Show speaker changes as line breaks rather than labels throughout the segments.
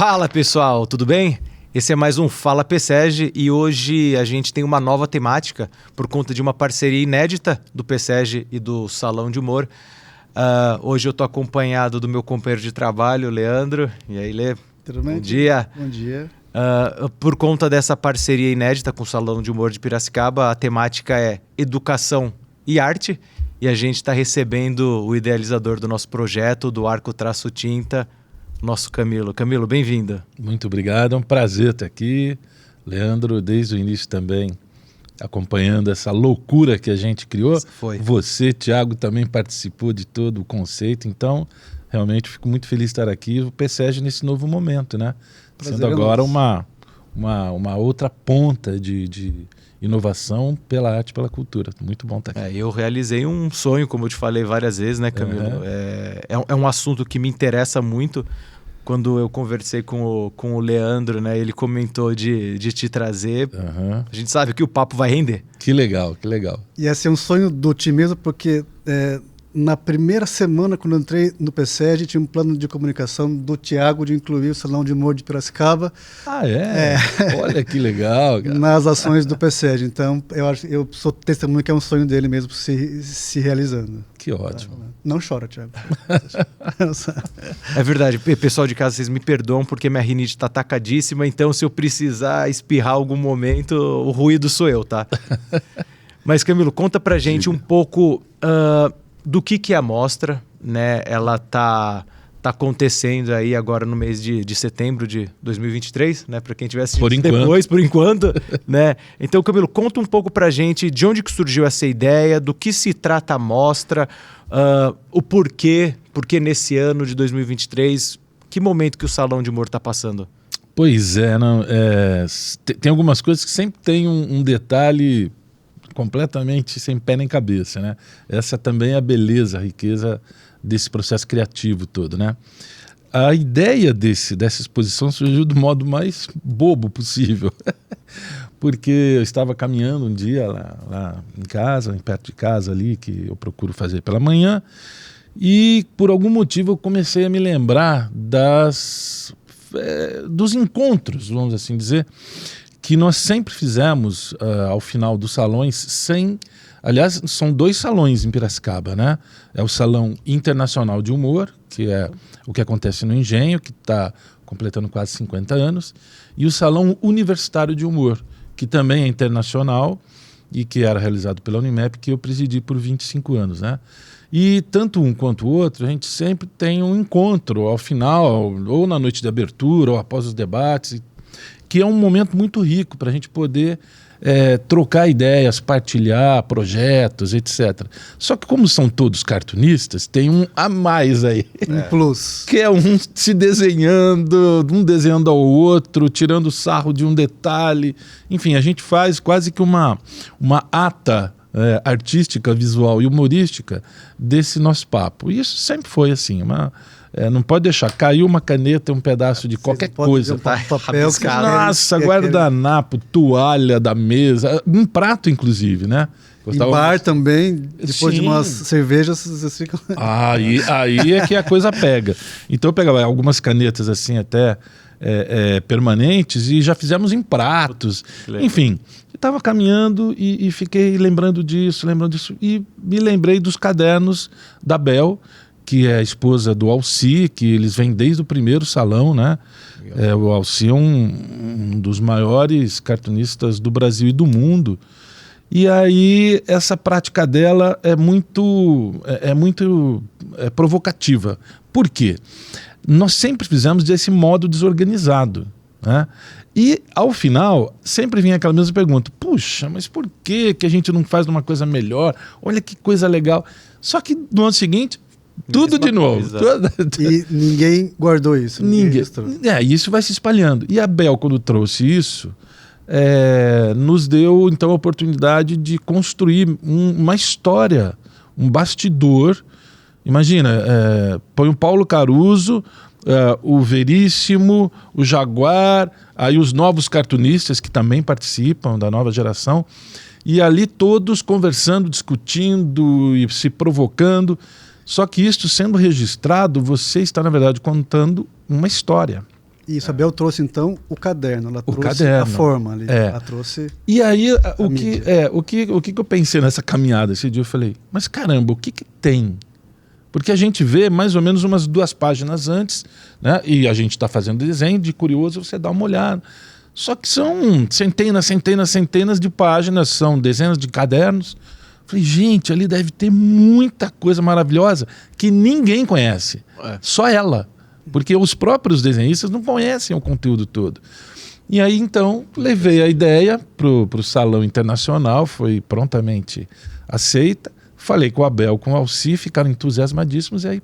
Fala pessoal, tudo bem? Esse é mais um Fala PSEG e hoje a gente tem uma nova temática por conta de uma parceria inédita do PSEG e do Salão de Humor. Hoje eu estou acompanhado do meu companheiro de trabalho, Leandro. E aí, Lê?
Tudo bem?
Bom dia.
Bom dia.
Por conta dessa parceria inédita com o Salão de Humor de Piracicaba, a temática é educação e arte. E a gente está recebendo o idealizador do nosso projeto, do Arco Traço Tinta, nosso Camilo. Camilo, bem-vindo.
Muito obrigado, é um prazer estar aqui. Leandro, desde o início também, acompanhando essa loucura que a gente criou.
Foi.
Você, Thiago, também participou de todo o conceito, então realmente fico muito feliz de estar aqui. O PSEG nesse novo momento, né? Sendo agora uma outra ponta de inovação pela arte e pela cultura. Muito bom estar aqui.
Eu realizei um sonho, como eu te falei várias vezes, né, Camilo? É um assunto que me interessa muito. Quando eu conversei com o Leandro, né, ele comentou de te trazer. A gente sabe que o papo vai render.
Que legal, que legal.
E esse é um sonho do time mesmo, porque na primeira semana, quando eu entrei no PSEG, tinha um plano de comunicação do Thiago de incluir o Salão de Humor de Piracicaba.
Olha que legal, cara.
Nas ações do PSEG. Então, eu sou testemunho que é um sonho dele mesmo se realizando.
Que ótimo.
Não chora, Thiago.
É verdade. Pessoal de casa, vocês me perdoam porque minha rinite está atacadíssima, então se eu precisar espirrar algum momento, o ruído sou eu, tá? Mas, Camilo, conta pra gente um pouco do que é a mostra, né? Ela tá acontecendo aí agora no mês de setembro de 2023, né? Para quem tiver assistindo depois, por enquanto, né? Então, Camilo, conta um pouco pra gente de onde que surgiu essa ideia, do que se trata a mostra, o porquê nesse ano de 2023, que momento que o Salão de Humor está passando?
Pois é, tem algumas coisas que sempre tem um detalhe completamente sem pé nem cabeça, né? Essa também é a beleza, a riqueza desse processo criativo todo, né? A ideia dessa exposição surgiu do modo mais bobo possível, porque eu estava caminhando um dia lá em casa, perto de casa ali, que eu procuro fazer pela manhã, e por algum motivo eu comecei a me lembrar dos encontros, vamos assim dizer, que nós sempre fizemos ao final dos salões aliás, são 2 salões em Piracicaba, né? É o Salão Internacional de Humor, que é o que acontece no Engenho, que está completando quase 50 anos, e o Salão Universitário de Humor, que também é internacional e que era realizado pela Unimep, que eu presidi por 25 anos, né? E tanto um quanto o outro, a gente sempre tem um encontro ao final, ou na noite de abertura, ou após os debates, que é um momento muito rico para a gente poder trocar ideias, partilhar projetos, etc. Só que como são todos cartunistas, tem um a mais aí.
Um plus.
Que é um se desenhando, um desenhando ao outro, tirando sarro de um detalhe. Enfim, a gente faz quase que uma ata artística, visual e humorística desse nosso papo. E isso sempre foi assim, não pode deixar cair uma caneta, um pedaço de qualquer coisa.
Papel,
nossa, guardanapo, toalha da mesa, um prato inclusive, né?
Em bar também, depois de umas cervejas, vocês ficam...
Aí é que a coisa pega. Então eu pegava algumas canetas assim até permanentes e já fizemos em pratos. Enfim, eu estava caminhando e fiquei lembrando disso, e me lembrei dos cadernos da Bel, que é a esposa do Alci, que eles vêm desde o primeiro salão, né? O Alci é um dos maiores cartunistas do Brasil e do mundo. E aí essa prática dela é muito provocativa. Por quê? Nós sempre fizemos desse modo desorganizado, né? E ao final sempre vinha aquela mesma pergunta: puxa, mas por que a gente não faz uma coisa melhor? Olha que coisa legal. Só que no ano seguinte tudo de novo.
E ninguém guardou isso.
Ninguém. Isso vai se espalhando. E a Bel, quando trouxe isso, nos deu então a oportunidade de construir uma história, um bastidor. Imagina, põe o Paulo Caruso, o Veríssimo, o Jaguar, aí os novos cartunistas que também participam da nova geração, e ali todos conversando, discutindo e se provocando. Só que isso sendo registrado, você está, na verdade, contando uma história.
E Isabel trouxe, então, o caderno. Ela trouxe
caderno.
a forma ali.
É.
Ela trouxe...
E aí, o
mídia.
que eu pensei nessa caminhada esse dia? Eu falei, mas caramba, o que tem? Porque a gente vê mais ou menos umas 2 páginas antes, né? E a gente está fazendo desenho, de curioso você dá uma olhada. Só que são centenas de páginas, são dezenas de cadernos. Falei, gente, ali deve ter muita coisa maravilhosa que ninguém conhece. Só ela. Porque os próprios desenhistas não conhecem o conteúdo todo. E aí, então, levei a ideia para o Salão Internacional, foi prontamente aceita. Falei com o Abel, com o Alci, ficaram entusiasmadíssimos, e aí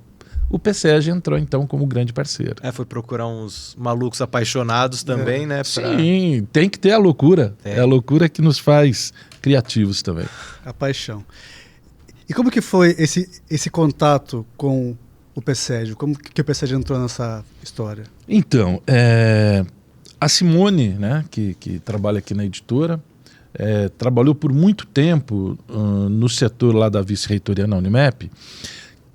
o PSEG entrou, então, como grande parceiro.
Foi procurar uns malucos apaixonados também, né?
Sim, tem que ter a loucura. É a loucura que nos faz criativos também.
A paixão. E como que foi esse contato com o PSEG? Como que o PSEG entrou nessa história?
Então, a Simone, né, que trabalha aqui na editora, trabalhou por muito tempo no setor lá da vice-reitoria na Unimep,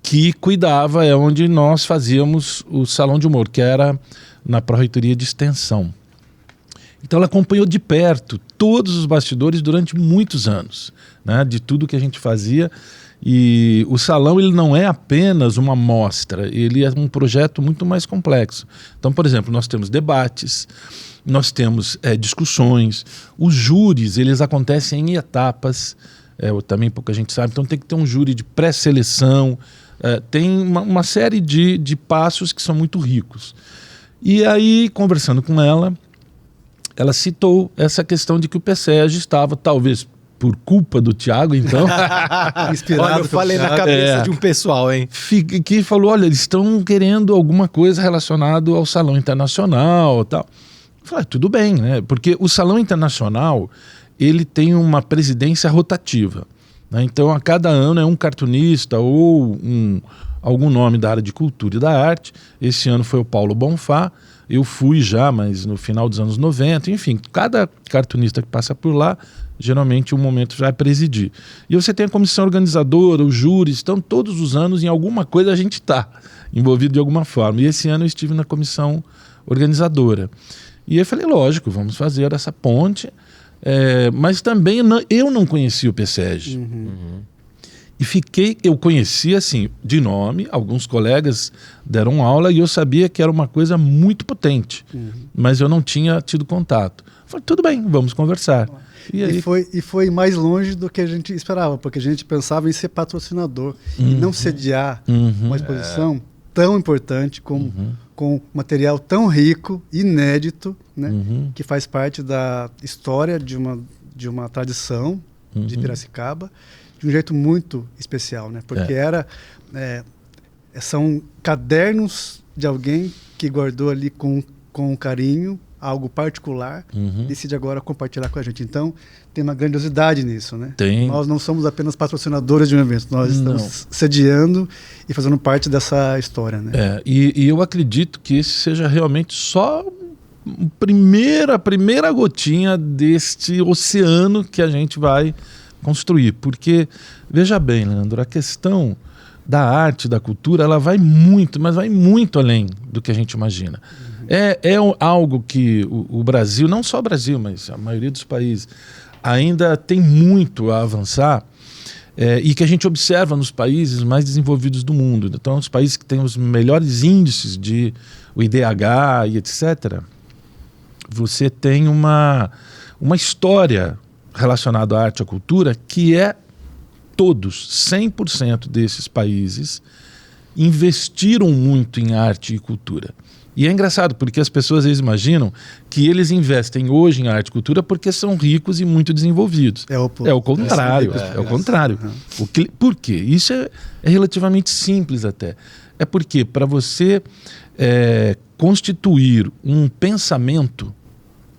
que cuidava, onde nós fazíamos o Salão de Humor, que era na Pró-Reitoria de Extensão. Então ela acompanhou de perto todos os bastidores durante muitos anos, né, de tudo que a gente fazia. E o salão, ele não é apenas uma mostra, ele é um projeto muito mais complexo. Então, por exemplo, nós temos debates, nós temos discussões, os júris, eles acontecem em etapas, também pouca gente sabe, então tem que ter um júri de pré-seleção, tem uma série de passos que são muito ricos. E aí, conversando com ela citou essa questão de que o PSEG estava, talvez por culpa do Thiago, então...
Olha, eu falei na cabeça de um pessoal, hein?
Que falou, olha, eles estão querendo alguma coisa relacionada ao Salão Internacional e tal. Eu falei, tudo bem, né? Porque o Salão Internacional, ele tem uma presidência rotativa, né? Então, a cada ano é um cartunista ou algum nome da área de cultura e da arte. Esse ano foi o Paulo Bonfá. Eu fui já, mas no final dos anos 90, enfim, cada cartunista que passa por lá, geralmente um momento vai presidir. E você tem a comissão organizadora, os júris, então todos os anos em alguma coisa a gente está envolvido de alguma forma. E esse ano eu estive na comissão organizadora. E eu falei, lógico, vamos fazer essa ponte, mas também eu não conhecia o PSEG. E eu conhecia assim, de nome, alguns colegas deram aula e eu sabia que era uma coisa muito potente, mas eu não tinha tido contato. Falei, tudo bem, vamos conversar.
E foi mais longe do que a gente esperava, porque a gente pensava em ser patrocinador e não sediar uma exposição tão importante, com material tão rico, inédito, né, que faz parte da história de uma tradição de Piracicaba, de um jeito muito especial, né? Porque são cadernos de alguém que guardou ali com carinho algo particular, decide agora compartilhar com a gente. Então, tem uma grandiosidade nisso, né?
Tem.
Nós não somos apenas patrocinadores de um evento, nós estamos sediando e fazendo parte dessa história, né?
E eu acredito que esse seja realmente só a primeira gotinha deste oceano que a gente vai construir, porque, veja bem, Leandro, a questão da arte, da cultura, ela vai muito, mas vai muito além do que a gente imagina. É algo que o Brasil, não só o Brasil, mas a maioria dos países, ainda tem muito a avançar, e que a gente observa nos países mais desenvolvidos do mundo. Então, os países que têm os melhores índices de o IDH e etc., você tem uma história relacionado à arte e à cultura, que todos, 100% desses países, investiram muito em arte e cultura. E é engraçado, porque as pessoas às vezes imaginam que eles investem hoje em arte e cultura porque são ricos e muito desenvolvidos. É o contrário. É o contrário. Por quê? Isso é relativamente simples até. É porque para você constituir um pensamento,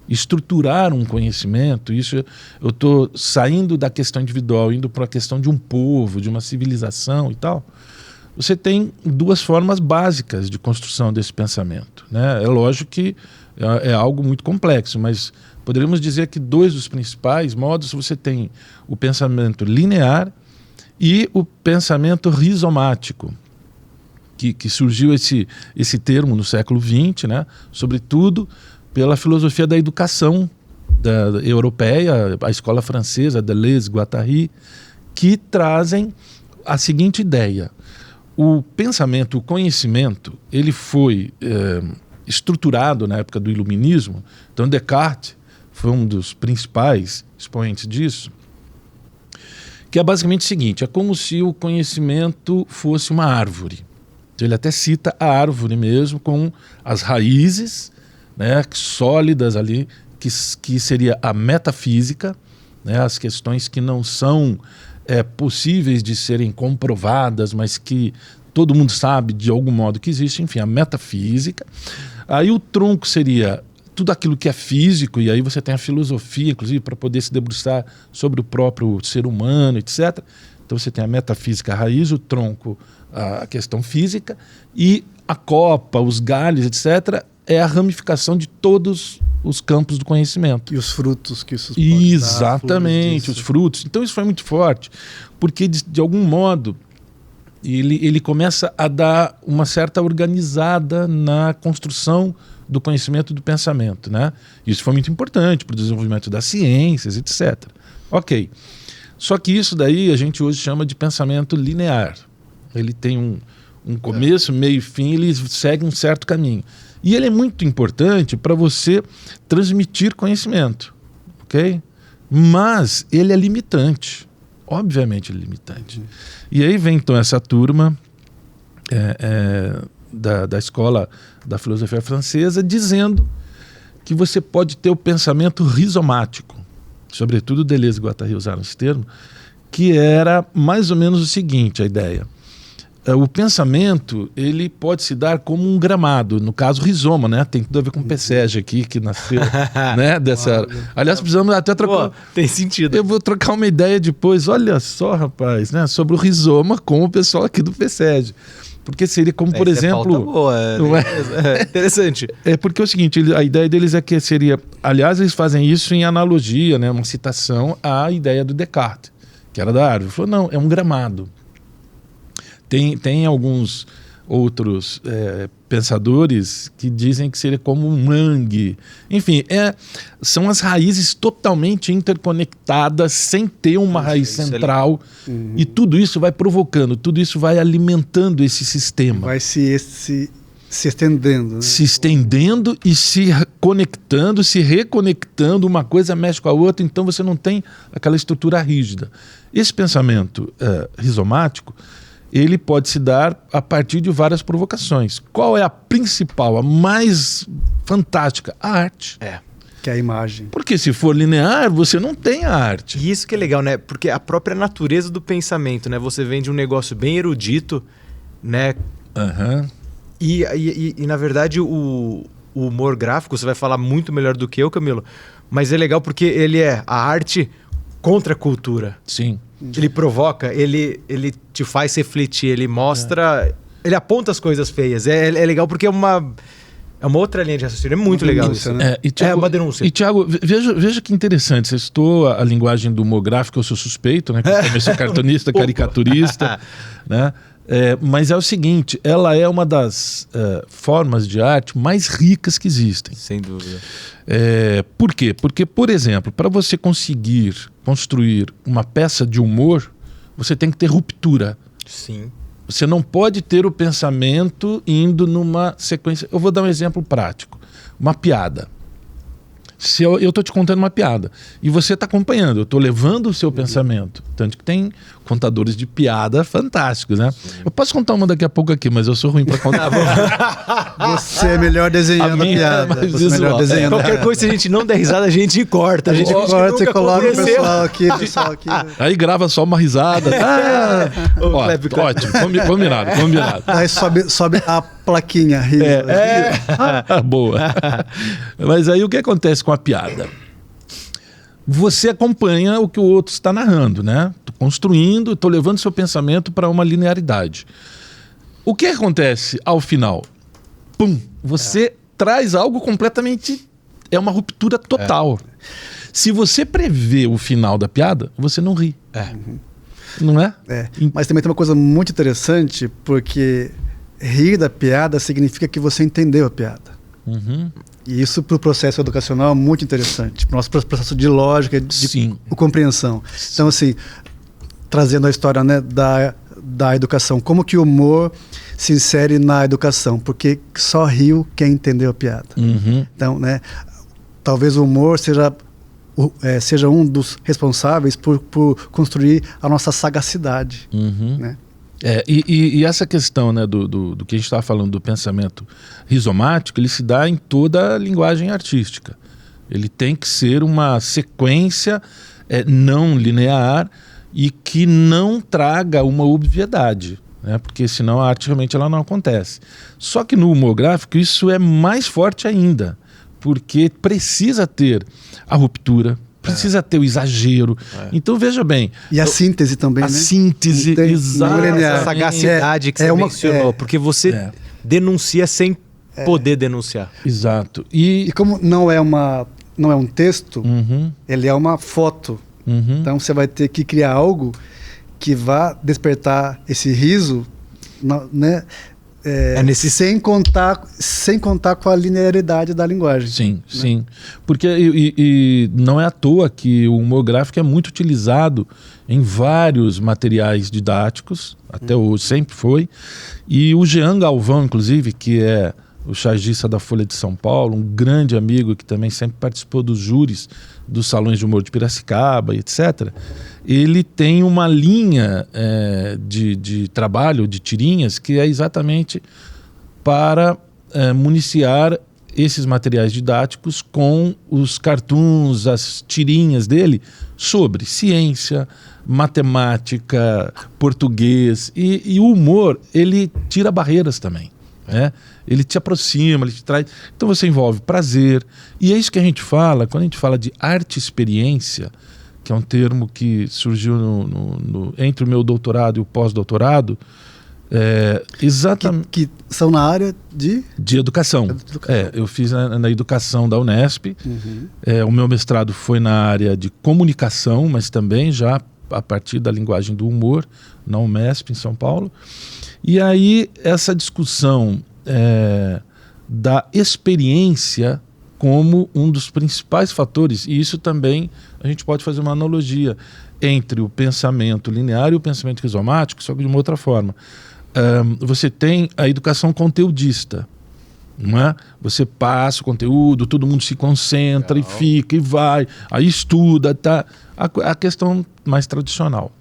estruturar um conhecimento, isso eu estou saindo da questão individual, indo para a questão de um povo, de uma civilização e tal. Você tem 2 formas básicas de construção desse pensamento, né? É lógico que é algo muito complexo, mas poderíamos dizer que 2 dos principais modos, você tem o pensamento linear e o pensamento rizomático, que surgiu esse termo no século XX, né? Sobretudo pela filosofia da educação europeia, a escola francesa, Deleuze, Guattari, que trazem a seguinte ideia. O pensamento, o conhecimento, ele foi estruturado na época do Iluminismo. Então Descartes foi um dos principais expoentes disso, que é basicamente o seguinte: é como se o conhecimento fosse uma árvore. Então, ele até cita a árvore mesmo, com as raízes, né, sólidas ali, que seria a metafísica, né, as questões que não são possíveis de serem comprovadas, mas que todo mundo sabe de algum modo que existe, enfim, a metafísica. Aí o tronco seria tudo aquilo que é físico, e aí você tem a filosofia, inclusive, para poder se debruçar sobre o próprio ser humano, etc. Então você tem a metafísica, a raiz, o tronco, a questão física, e a copa, os galhos, etc., é a ramificação de todos os campos do conhecimento.
E os frutos que isso
pode dar. Exatamente, os frutos. Então isso foi muito forte, porque de algum modo ele começa a dar uma certa organizada na construção do conhecimento e do pensamento, né? Isso foi muito importante para o desenvolvimento das ciências, etc. Ok. Só que isso daí a gente hoje chama de pensamento linear. Ele tem um começo, meio e fim, ele segue um certo caminho. E ele é muito importante para você transmitir conhecimento, ok? Mas ele é limitante. Obviamente ele é limitante. E aí vem então essa turma da escola da filosofia francesa dizendo que você pode ter o pensamento rizomático, sobretudo Deleuze e Guattari usaram esse termo, que era mais ou menos o seguinte, a ideia. O pensamento, ele pode se dar como um gramado, no caso rizoma, né? Tem tudo a ver com o PSEG aqui, que nasceu, né? Dessa... Aliás, precisamos até trocar...
Pô, tem sentido.
Eu vou trocar uma ideia depois, olha só, rapaz, né? Sobre o rizoma com o pessoal aqui do PSEG. Porque seria como, por exemplo...
Boa,
não é?
Interessante.
É porque é o seguinte, a ideia deles é que seria... Aliás, eles fazem isso em analogia, né? Uma citação à ideia do Descartes, que era da árvore. Ele falou, não, é um gramado. Tem alguns outros pensadores que dizem que seria como um mangue. Enfim, são as raízes totalmente interconectadas, sem ter uma raiz central. E tudo isso vai provocando, tudo isso vai alimentando esse sistema.
Vai se estendendo. Né?
Se estendendo e se conectando, se reconectando, uma coisa mexe com a outra, então você não tem aquela estrutura rígida. Esse pensamento rizomático, ele pode se dar a partir de várias provocações. Qual é a principal, a mais fantástica? A arte.
Que é a imagem.
Porque se for linear, você não tem a arte.
E isso que é legal, né? Porque a própria natureza do pensamento, né? Você vem de um negócio bem erudito, né?
Uhum.
E na verdade, o humor gráfico, você vai falar muito melhor do que eu, Camilo, mas é legal porque ele é a arte contra a cultura.
Sim.
Ele provoca, ele te faz refletir, ele mostra, ele aponta as coisas feias. É legal porque é uma outra linha de raciocínio, é muito legal isso.
Né?
Thiago,
uma denúncia.
E Thiago, veja que interessante, você citou a linguagem do humor gráfico, eu sou suspeito, né? Porque eu também sou cartunista, caricaturista, né? Mas é o seguinte, ela é uma das formas de arte mais ricas que existem.
Sem dúvida.
Por quê? Porque, por exemplo, para você conseguir construir uma peça de humor, você tem que ter ruptura.
Sim.
Você não pode ter o pensamento indo numa sequência... Eu vou dar um exemplo prático. Uma piada. Se eu estou te contando uma piada e você está acompanhando, eu estou levando o seu pensamento. Tanto que tem contadores de piada fantásticos, né? Sim. Eu posso contar uma daqui a pouco aqui, mas eu sou ruim para contar.
Você é melhor desenhando a piada. Você é melhor desenhando
qualquer coisa, se a gente não der risada, a gente corta. A gente
corta, você coloca o pessoal aqui.
Aí grava só uma risada. Ótimo, combinado.
Aí sobe a plaquinha.
Boa. Mas aí o que acontece com a piada? Você acompanha o que o outro está narrando, né? Estou construindo, estou levando seu pensamento para uma linearidade. O que acontece ao final? Pum! Você traz algo completamente... É uma ruptura total. Se você prevê o final da piada, você não ri. Não é?
Mas também tem uma coisa muito interessante, porque rir da piada significa que você entendeu a piada. E isso para o processo educacional é muito interessante, para o nosso processo de lógica, de compreensão. Então, assim, trazendo a história, né, da educação, como que o humor se insere na educação, porque só riu quem entendeu a piada. Então, né, talvez o humor seja um dos responsáveis por construir a nossa sagacidade, né?
E essa questão, né, do que a gente estava falando do pensamento rizomático, ele se dá em toda a linguagem artística. Ele tem que ser uma sequência não linear e que não traga uma obviedade, né, porque senão a arte realmente ela não acontece. Só que no humor gráfico isso é mais forte ainda, porque precisa ter a ruptura, precisa ter o exagero. Então, veja bem...
E a síntese também,
a
né?
síntese, exato.
Essa sagacidade que você mencionou. Porque você denuncia sem poder denunciar.
Exato.
E como não é um texto, ele é uma foto. Então, você vai ter que criar algo que vá despertar esse riso, né? Sem contar com a linearidade da linguagem.
Sim,
né?
sim. Porque e não é à toa que o humor gráfico é muito utilizado em vários materiais didáticos, até hoje, sempre foi. E o Jean Galvão, inclusive, que é o chargista da Folha de São Paulo, um grande amigo que também sempre participou dos júris dos salões de humor de Piracicaba, etc., ele tem uma linha de trabalho, de tirinhas, que é exatamente para municiar esses materiais didáticos com os cartoons, as tirinhas dele sobre ciência, matemática, português. E o humor, ele tira barreiras também. Ele te aproxima, ele te traz. Então você envolve prazer. E é isso que a gente fala, quando a gente fala de arte-experiência, que é um termo que surgiu entre o meu doutorado e o pós-doutorado, exatamente...
Que são na área de
educação. Eu fiz na educação da Unesp. O meu mestrado foi na área de comunicação, mas também já a partir da linguagem do humor, na UMESP, em São Paulo. E aí essa discussão da experiência como um dos principais fatores, e isso também a gente pode fazer uma analogia entre o pensamento linear e o pensamento rizomático, só que de uma outra forma. Você tem a educação conteudista, não é? Você passa o conteúdo, todo mundo se concentra e fica e vai, aí estuda, tá? A questão mais tradicional.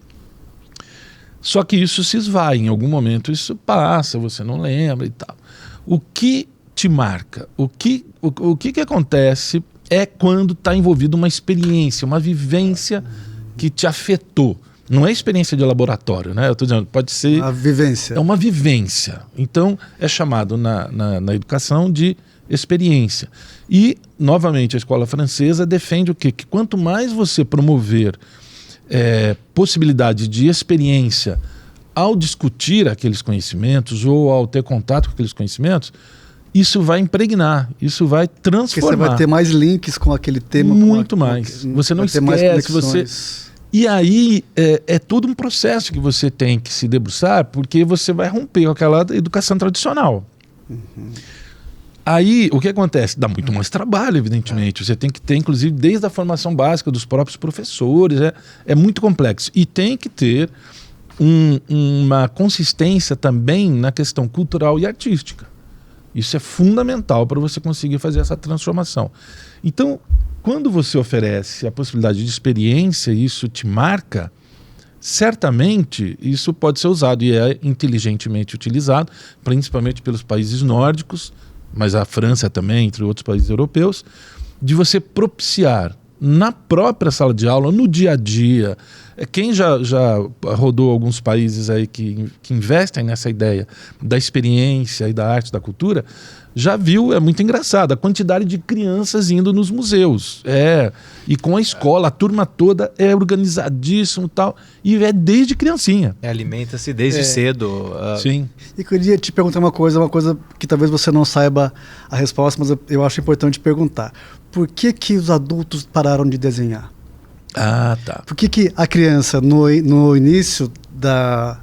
Só que isso se esvai, em algum momento isso passa, você não lembra e tal. O que te marca? O que acontece é quando está envolvido uma experiência, uma vivência que te afetou. Não é experiência de laboratório, né? Eu estou dizendo, pode ser...
Uma vivência.
É uma vivência. Então, é chamado na educação de experiência. E, novamente, a escola francesa defende o quê? Que quanto mais você promover possibilidade de experiência ao discutir aqueles conhecimentos ou ao ter contato com aqueles conhecimentos, isso vai impregnar, isso vai transformar.
Porque você vai ter mais links com aquele tema.
Muito mais. Você não esquece, você... E aí é todo um processo que você tem que se debruçar, porque você vai romper com aquela educação tradicional. Aí, o que acontece? Dá muito mais trabalho, evidentemente. Você tem que ter, inclusive, desde a formação básica dos próprios professores. É muito complexo. E tem que ter uma consistência também na questão cultural e artística. Isso é fundamental para você conseguir fazer essa transformação. Então, quando você oferece a possibilidade de experiência e isso te marca, certamente isso pode ser usado e é inteligentemente utilizado, principalmente pelos países nórdicos, mas a França também, entre outros países europeus, de você propiciar na própria sala de aula, no dia a dia. Quem já rodou alguns países aí que investem nessa ideia da experiência e da arte, da cultura, já viu, é muito engraçado, a quantidade de crianças indo nos museus. E com a escola, a turma toda é organizadíssimo e tal, e é desde criancinha.
Alimenta-se desde cedo.
Sim.
E eu queria te perguntar uma coisa que talvez você não saiba a resposta, mas eu acho importante perguntar. Por que os adultos pararam de desenhar?
Ah, tá.
Por que a criança, no início da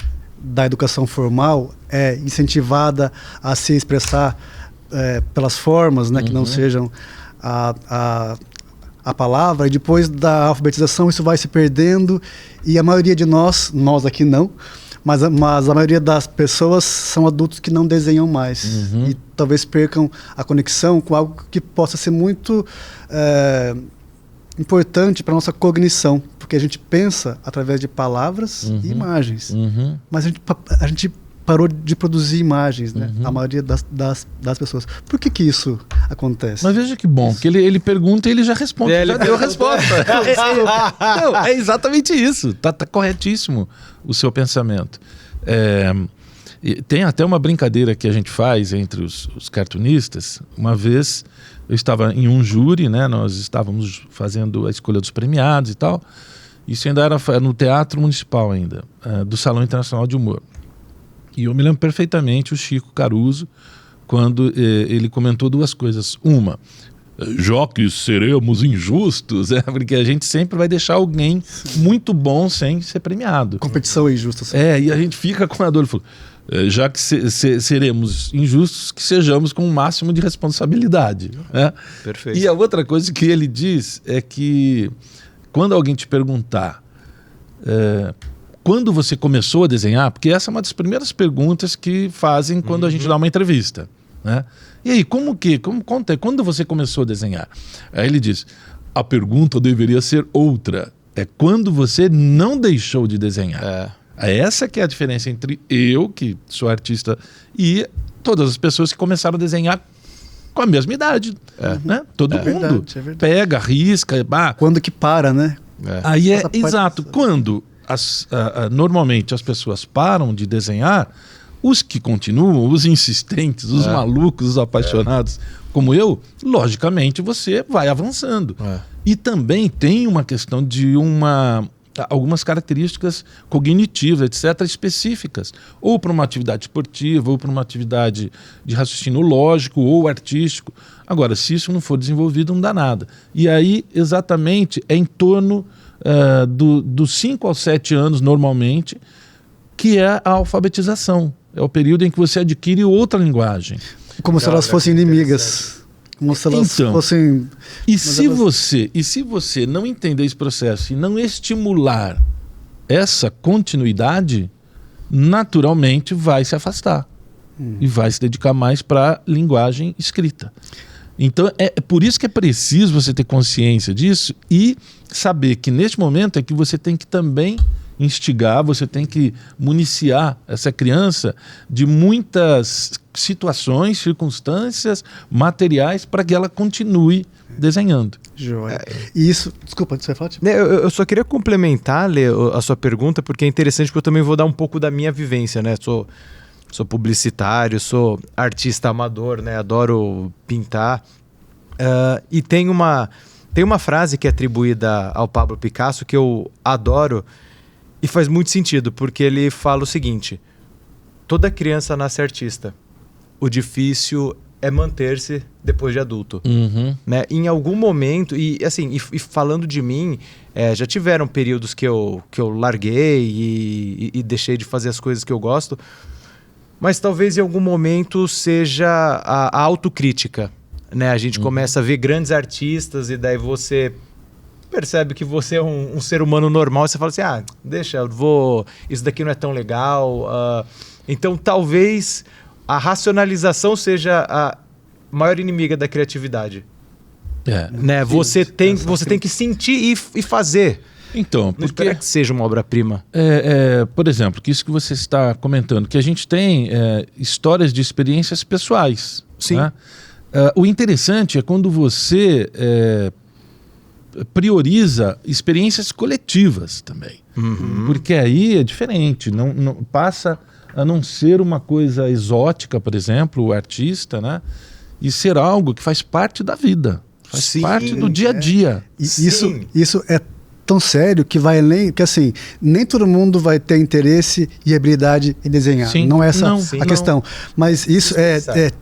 educação formal, é incentivada a se expressar pelas formas, né, que não sejam a palavra, e depois da alfabetização isso vai se perdendo, e a maioria de nós aqui não, mas a maioria das pessoas são adultos que não desenham mais, e talvez percam a conexão com algo que possa ser muito importante para a nossa cognição, porque a gente pensa através de palavras e imagens, mas a gente parou de produzir imagens, né? A maioria das pessoas. Por que isso acontece?
Mas veja que bom, que ele pergunta e ele já responde. Já deu a resposta. Não, é exatamente isso. Tá corretíssimo o seu pensamento. Tem até uma brincadeira que a gente faz entre os cartunistas. Uma vez eu estava em um júri, né? Nós estávamos fazendo a escolha dos premiados e tal. Isso ainda era no Teatro Municipal ainda, do Salão Internacional de Humor. E eu me lembro perfeitamente o Chico Caruso, quando ele comentou duas coisas. Uma, já que seremos injustos, porque a gente sempre vai deixar alguém muito bom sem ser premiado.
Competição é injusta.
E a gente fica com a dor. Ele falou, já que seremos injustos, que sejamos com o máximo de responsabilidade. Né?
Perfeito.
E a outra coisa que ele diz é que quando alguém te perguntar... quando você começou a desenhar, porque essa é uma das primeiras perguntas que fazem quando a gente dá uma entrevista, né? E aí, conta, quando você começou a desenhar? Aí ele diz, a pergunta deveria ser outra, é quando você não deixou de desenhar. Essa que é a diferença entre eu, que sou artista, e todas as pessoas que começaram a desenhar com a mesma idade, né? Todo mundo pega, risca...
Quando que para, né?
Aí exato, quando... normalmente as pessoas param de desenhar, os que continuam, os insistentes, os malucos, os apaixonados, como eu, logicamente você vai avançando. E também tem uma questão de algumas características cognitivas, etc., específicas, ou para uma atividade esportiva, ou para uma atividade de raciocínio lógico ou artístico. Agora, se isso não for desenvolvido, não dá nada. E aí, exatamente, é em torno... dos 5 aos 7 anos, normalmente, que é a alfabetização. É o período em que você adquire outra linguagem.
Como se elas fossem inimigas. Como se elas fossem...
E se você não entender esse processo e não estimular essa continuidade, naturalmente vai se afastar. E vai se dedicar mais para a linguagem escrita. Então, é por isso que é preciso você ter consciência disso e saber que neste momento é que você tem que também instigar, você tem que municiar essa criança de muitas situações, circunstâncias, materiais para que ela continue desenhando.
Joia. E isso... Desculpa, você vai falar?
Eu só queria complementar, Lê, a sua pergunta, porque é interessante, porque eu também vou dar um pouco da minha vivência, né? Sou publicitário, sou artista amador, né? Adoro pintar. E tem uma frase que é atribuída ao Pablo Picasso que eu adoro e faz muito sentido, porque ele fala o seguinte: toda criança nasce artista. O difícil é manter-se depois de adulto. Né? Em algum momento, e falando de mim, já tiveram períodos que eu larguei e deixei de fazer as coisas que eu gosto. Mas talvez em algum momento seja a autocrítica, né? A gente começa a ver grandes artistas e daí você percebe que você é um ser humano normal e você fala assim, deixa, isso daqui não é tão legal. Então talvez a racionalização seja a maior inimiga da criatividade. Né? Você tem que sentir e fazer.
Então,
não espera que seja uma obra-prima.
Por exemplo, que isso que você está comentando, que a gente tem histórias de experiências pessoais.
Sim.
Né? O interessante é quando você prioriza experiências coletivas também. Porque aí é diferente, não passa a não ser uma coisa exótica, por exemplo, o artista, né? E ser algo que faz parte da vida, faz parte do dia a dia.
Isso é tão sério que vai além, que assim, nem todo mundo vai ter interesse e habilidade em desenhar. Não é essa a questão. Mas isso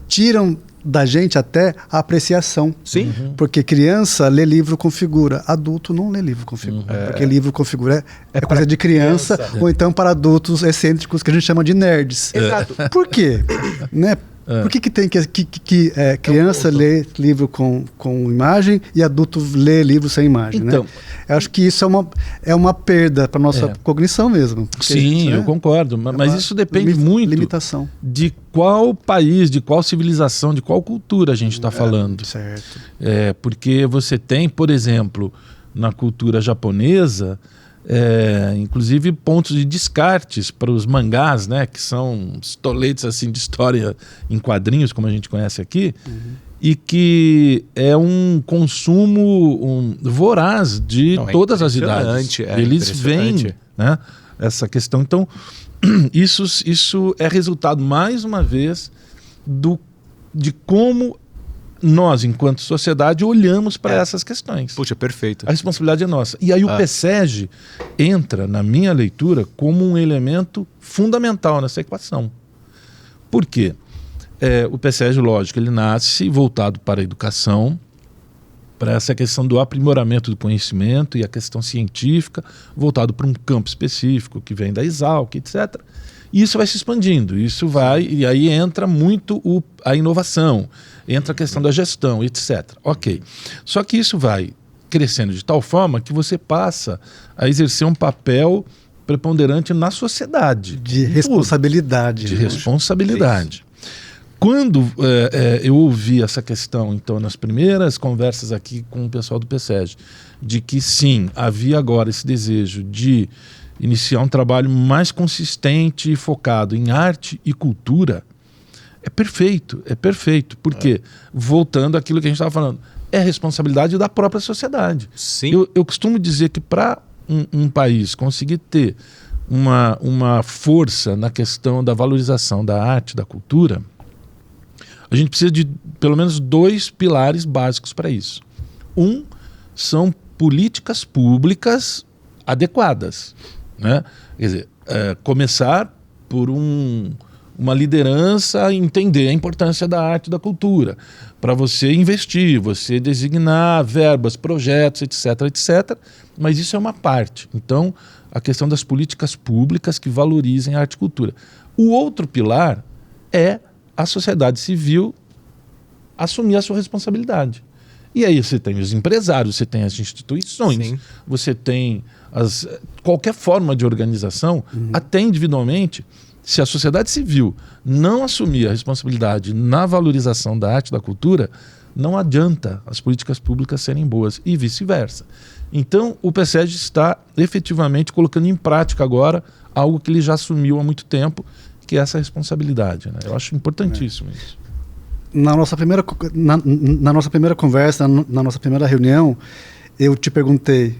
tiram da gente até a apreciação.
Sim.
Porque criança lê livro com figura, adulto não lê livro com figura. Porque livro com figura é coisa de criança, ou então para adultos excêntricos que a gente chama de nerds.
Exato.
Por quê? Né? Por que tem que criança lê livro com imagem e adulto lê livro sem imagem?
Então,
né? Eu acho que isso é uma perda para nossa cognição mesmo.
Sim, eu concordo. Mas isso depende muito
limitação.
de qual país, de qual civilização, de qual cultura a gente está falando.
Certo.
Porque você tem, por exemplo, na cultura japonesa, inclusive pontos de descartes para os mangás, né, que são estoletes assim, de história em quadrinhos, como a gente conhece aqui, e que é um consumo voraz de todas as idades. Eles veem, né, essa questão. Então, isso é resultado, mais uma vez, de como nós, enquanto sociedade, olhamos para essas questões.
Puxa, perfeito.
A responsabilidade é nossa. E aí o PSEG entra, na minha leitura, como um elemento fundamental nessa equação. Por quê? O PSEG, lógico, ele nasce voltado para a educação, para essa questão do aprimoramento do conhecimento e a questão científica, voltado para um campo específico que vem da Exalc, etc. E isso vai se expandindo, e aí entra muito a inovação, entra a questão da gestão, etc. Ok. Só que isso vai crescendo de tal forma que você passa a exercer um papel preponderante na sociedade.
De responsabilidade.
De responsabilidade. Quando eu ouvi essa questão, então, nas primeiras conversas aqui com o pessoal do PSEG, de que sim, havia agora esse desejo de iniciar um trabalho mais consistente e focado em arte e cultura, é perfeito, porque, voltando àquilo que a gente estava falando, é responsabilidade da própria sociedade.
Sim.
Eu costumo dizer que para um país conseguir ter uma força na questão da valorização da arte, da cultura, a gente precisa de pelo menos 2 pilares básicos para isso. São políticas públicas adequadas, né? Quer dizer, começar por uma liderança a entender a importância da arte e da cultura, para você investir, você designar verbas, projetos, etc, etc, mas isso é uma parte. Então, a questão das políticas públicas que valorizem a arte e cultura. O outro pilar é a sociedade civil assumir a sua responsabilidade. E aí você tem os empresários, você tem as instituições, sim, você tem qualquer forma de organização, até individualmente. Se a sociedade civil não assumir a responsabilidade na valorização da arte e da cultura, não adianta as políticas públicas serem boas e vice-versa. Então, o PSEG está efetivamente colocando em prática agora algo que ele já assumiu há muito tempo, que é essa responsabilidade, né? Eu acho importantíssimo isso.
Na nossa primeira conversa, na nossa primeira reunião, eu te perguntei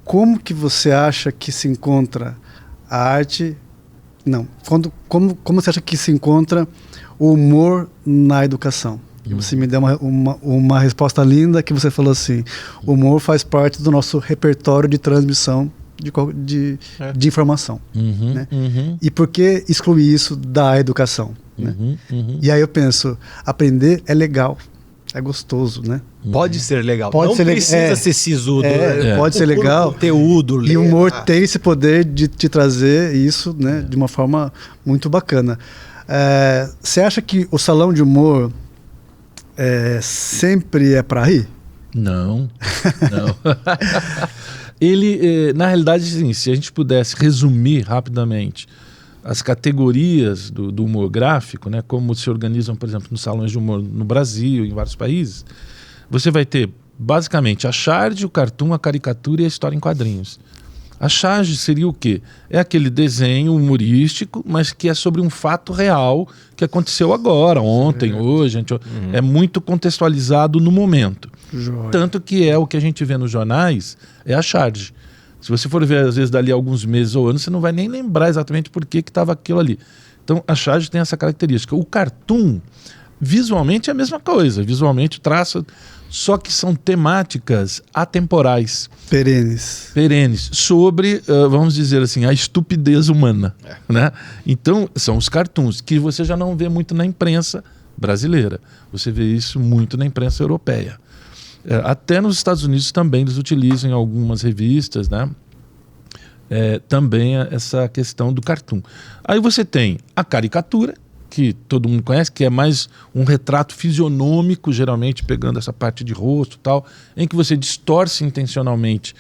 como que você acha que se encontra a arte... Não, como você acha que se encontra o humor na educação? E você me deu uma resposta linda, que você falou assim: o humor faz parte do nosso repertório de transmissão de informação. Né? E por que excluir isso da educação? Né? E aí eu penso, aprender é legal, é gostoso, né?
Pode ser legal.
Pode
não
ser
precisa ser sisudo.
Pode ser legal.
Conteúdo.
E o humor tem esse poder de te trazer isso, né, de uma forma muito bacana. Você acha que o salão de humor sempre é para rir?
Não. Ele, na realidade, assim, se a gente pudesse resumir rapidamente as categorias do humor gráfico, né, como se organizam, por exemplo, nos salões de humor no Brasil, em vários países, você vai ter, basicamente, a charge, o cartoon, a caricatura e a história em quadrinhos. A charge seria o quê? É aquele desenho humorístico, mas que é sobre um fato real que aconteceu agora, ontem, hoje. É muito contextualizado no momento.
Joia.
Tanto que é o que a gente vê nos jornais, é a charge. Se você for ver, às vezes, dali alguns meses ou anos, você não vai nem lembrar exatamente por que estava aquilo ali. Então, a charge tem essa característica. O cartoon, visualmente, é a mesma coisa. Visualmente, traça... Só que são temáticas atemporais. Perenes. Sobre, vamos dizer assim, a estupidez humana. Né? Então, são os cartoons, que você já não vê muito na imprensa brasileira. Você vê isso muito na imprensa europeia. Até nos Estados Unidos também eles utilizam em algumas revistas, né? Também essa questão do cartoon. Aí você tem a caricatura, que todo mundo conhece, que é mais um retrato fisionômico, geralmente pegando essa parte de rosto e tal, em que você distorce intencionalmente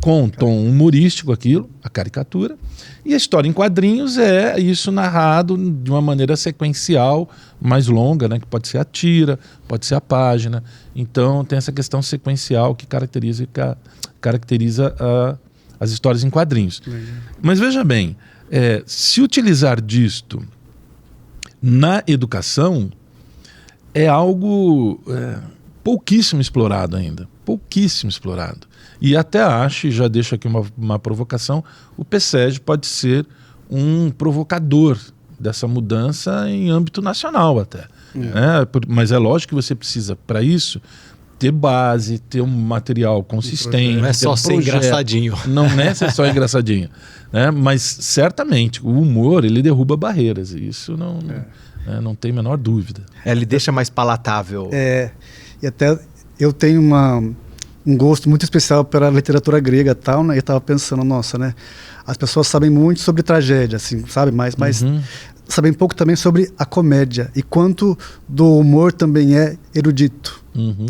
com um tom humorístico aquilo, a caricatura. E a história em quadrinhos é isso narrado de uma maneira sequencial, mais longa, né? Que pode ser a tira, pode ser a página. Então tem essa questão sequencial que caracteriza as histórias em quadrinhos. Mas veja bem, se utilizar disto na educação é algo pouquíssimo explorado ainda. Pouquíssimo explorado. E até acho, e já deixo aqui uma provocação, o PSEG pode ser um provocador dessa mudança em âmbito nacional até. Mas é lógico que você precisa, para isso, ter base, ter um material consistente.
Não é só ser engraçadinho.
Não é só engraçadinho. Né? Mas certamente o humor ele derruba barreiras. E isso não tem a menor dúvida.
Ele deixa mais palatável.
E até eu tenho um gosto muito especial pela literatura grega e tal, né? E eu estava pensando, nossa, né? As pessoas sabem muito sobre tragédia, assim, sabe? Mas sabem pouco também sobre a comédia. E quanto do humor também é erudito.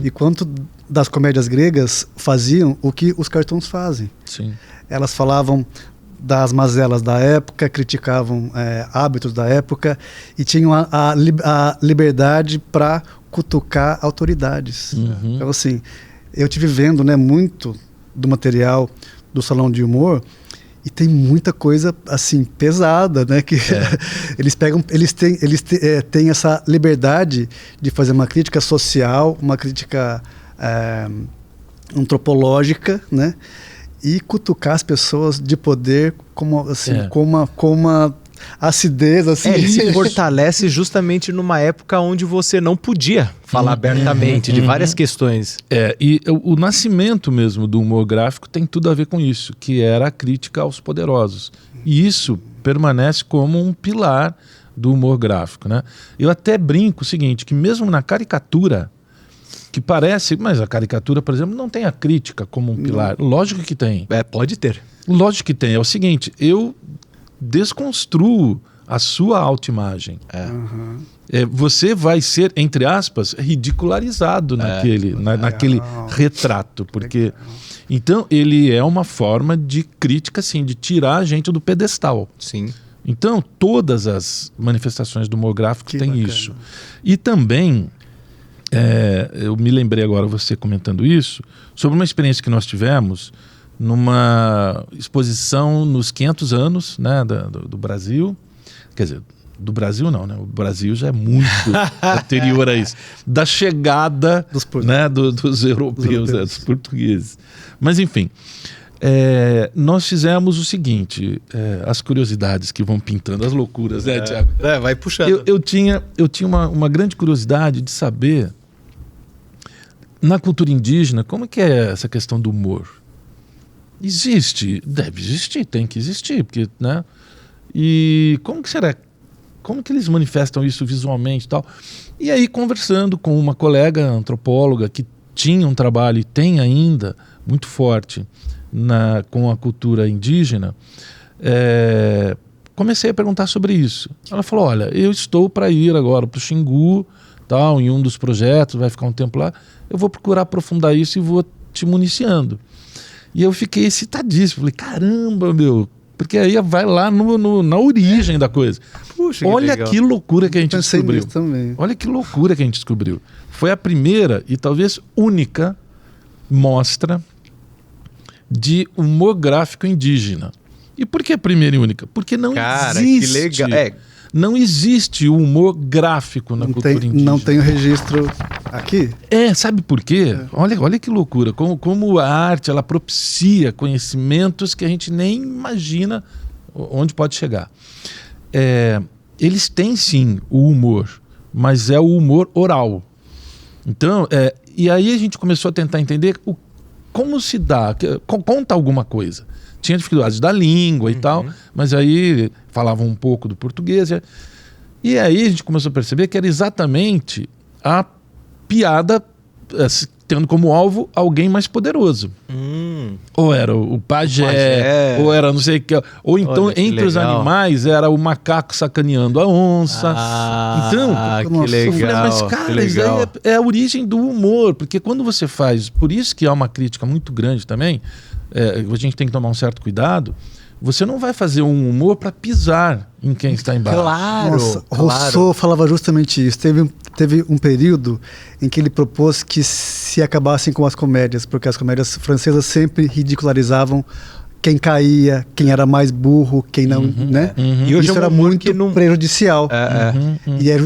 E quanto das comédias gregas faziam o que os cartoons fazem.
Sim.
Elas falavam das mazelas da época, criticavam hábitos da época e tinham a liberdade para cutucar autoridades. Então, assim, eu estive vendo, né, muito do material do Salão de Humor e tem muita coisa assim pesada, né, que eles têm essa liberdade de fazer uma crítica social, uma crítica antropológica, né, e cutucar as pessoas de poder como assim, com uma acidez assim.
Ele se fortalece justamente numa época onde você não podia falar abertamente de várias questões.
E o nascimento mesmo do humor gráfico tem tudo a ver com isso, que era a crítica aos poderosos. E isso permanece como um pilar do humor gráfico, né? Eu até brinco o seguinte, que mesmo na caricatura, que parece, mas a caricatura, por exemplo, não tem a crítica como um pilar. Lógico que tem.
Pode ter.
Lógico que tem. É o seguinte, eu desconstruo a sua autoimagem. Você vai ser, entre aspas, ridicularizado naquele retrato. Porque então ele é uma forma de crítica, assim, de tirar a gente do pedestal.
Sim.
Então todas as manifestações do humor gráfico têm
bacana.
isso. E também eu me lembrei agora, você comentando isso, sobre uma experiência que nós tivemos numa exposição nos 500 anos, né, do Brasil. Quer dizer, do Brasil não, né? O Brasil já é muito anterior a isso. Da chegada dos europeus, dos portugueses. Mas enfim, nós fizemos o seguinte, as curiosidades que vão pintando, as loucuras, né, Thiago?
Vai puxando.
Eu tinha uma grande curiosidade de saber, na cultura indígena, como que é essa questão do humor? Existe, deve existir, tem que existir, porque, né? E como que será? Como que eles manifestam isso visualmente e tal? E aí, conversando com uma colega antropóloga que tinha um trabalho e tem ainda muito forte com a cultura indígena, comecei a perguntar sobre isso. Ela falou, olha, eu estou para ir agora para o Xingu, tal, em um dos projetos, vai ficar um tempo lá, eu vou procurar aprofundar isso e vou te municiando. E eu fiquei excitadíssimo, falei, caramba, meu, porque aí vai lá na origem da coisa.
Puxa,
olha que loucura que a gente
Pensei
descobriu.
nisso também.
Olha que loucura que a gente descobriu. Foi a primeira e talvez única mostra de humor gráfico indígena. E por que primeira e única? Porque não existe.
Que legal.
Não existe o humor gráfico na cultura indígena.
Não tem o registro aqui?
Sabe por quê? Olha que loucura. Como a arte ela propicia conhecimentos que a gente nem imagina onde pode chegar. Eles têm sim o humor, mas é o humor oral. Então, e aí a gente começou a tentar entender como se dá, conta alguma coisa. Tinha dificuldades da língua e tal, mas aí falavam um pouco do português. E aí a gente começou a perceber que era exatamente a piada tendo como alvo alguém mais poderoso. Ou era o pajé, ou era não sei o que. Ou então,
Olha, que
entre os
legal.
animais, era o macaco sacaneando a onça. Então,
que
nossa,
eu falei,
legal.
mas
que
cara, isso
legal.
aí é a origem do humor. Porque quando você faz... Por isso que há uma crítica muito grande também, a gente tem que tomar um certo cuidado. Você não vai fazer um humor para pisar em quem está embaixo.
Claro,
Nossa,
claro.
Rousseau falava justamente isso. Teve um período em que ele propôs que se acabassem com as comédias, porque as comédias francesas sempre ridicularizavam quem caía, quem era mais burro, quem não, né?
E hoje
isso
é um
era
humor
muito
que não-
prejudicial.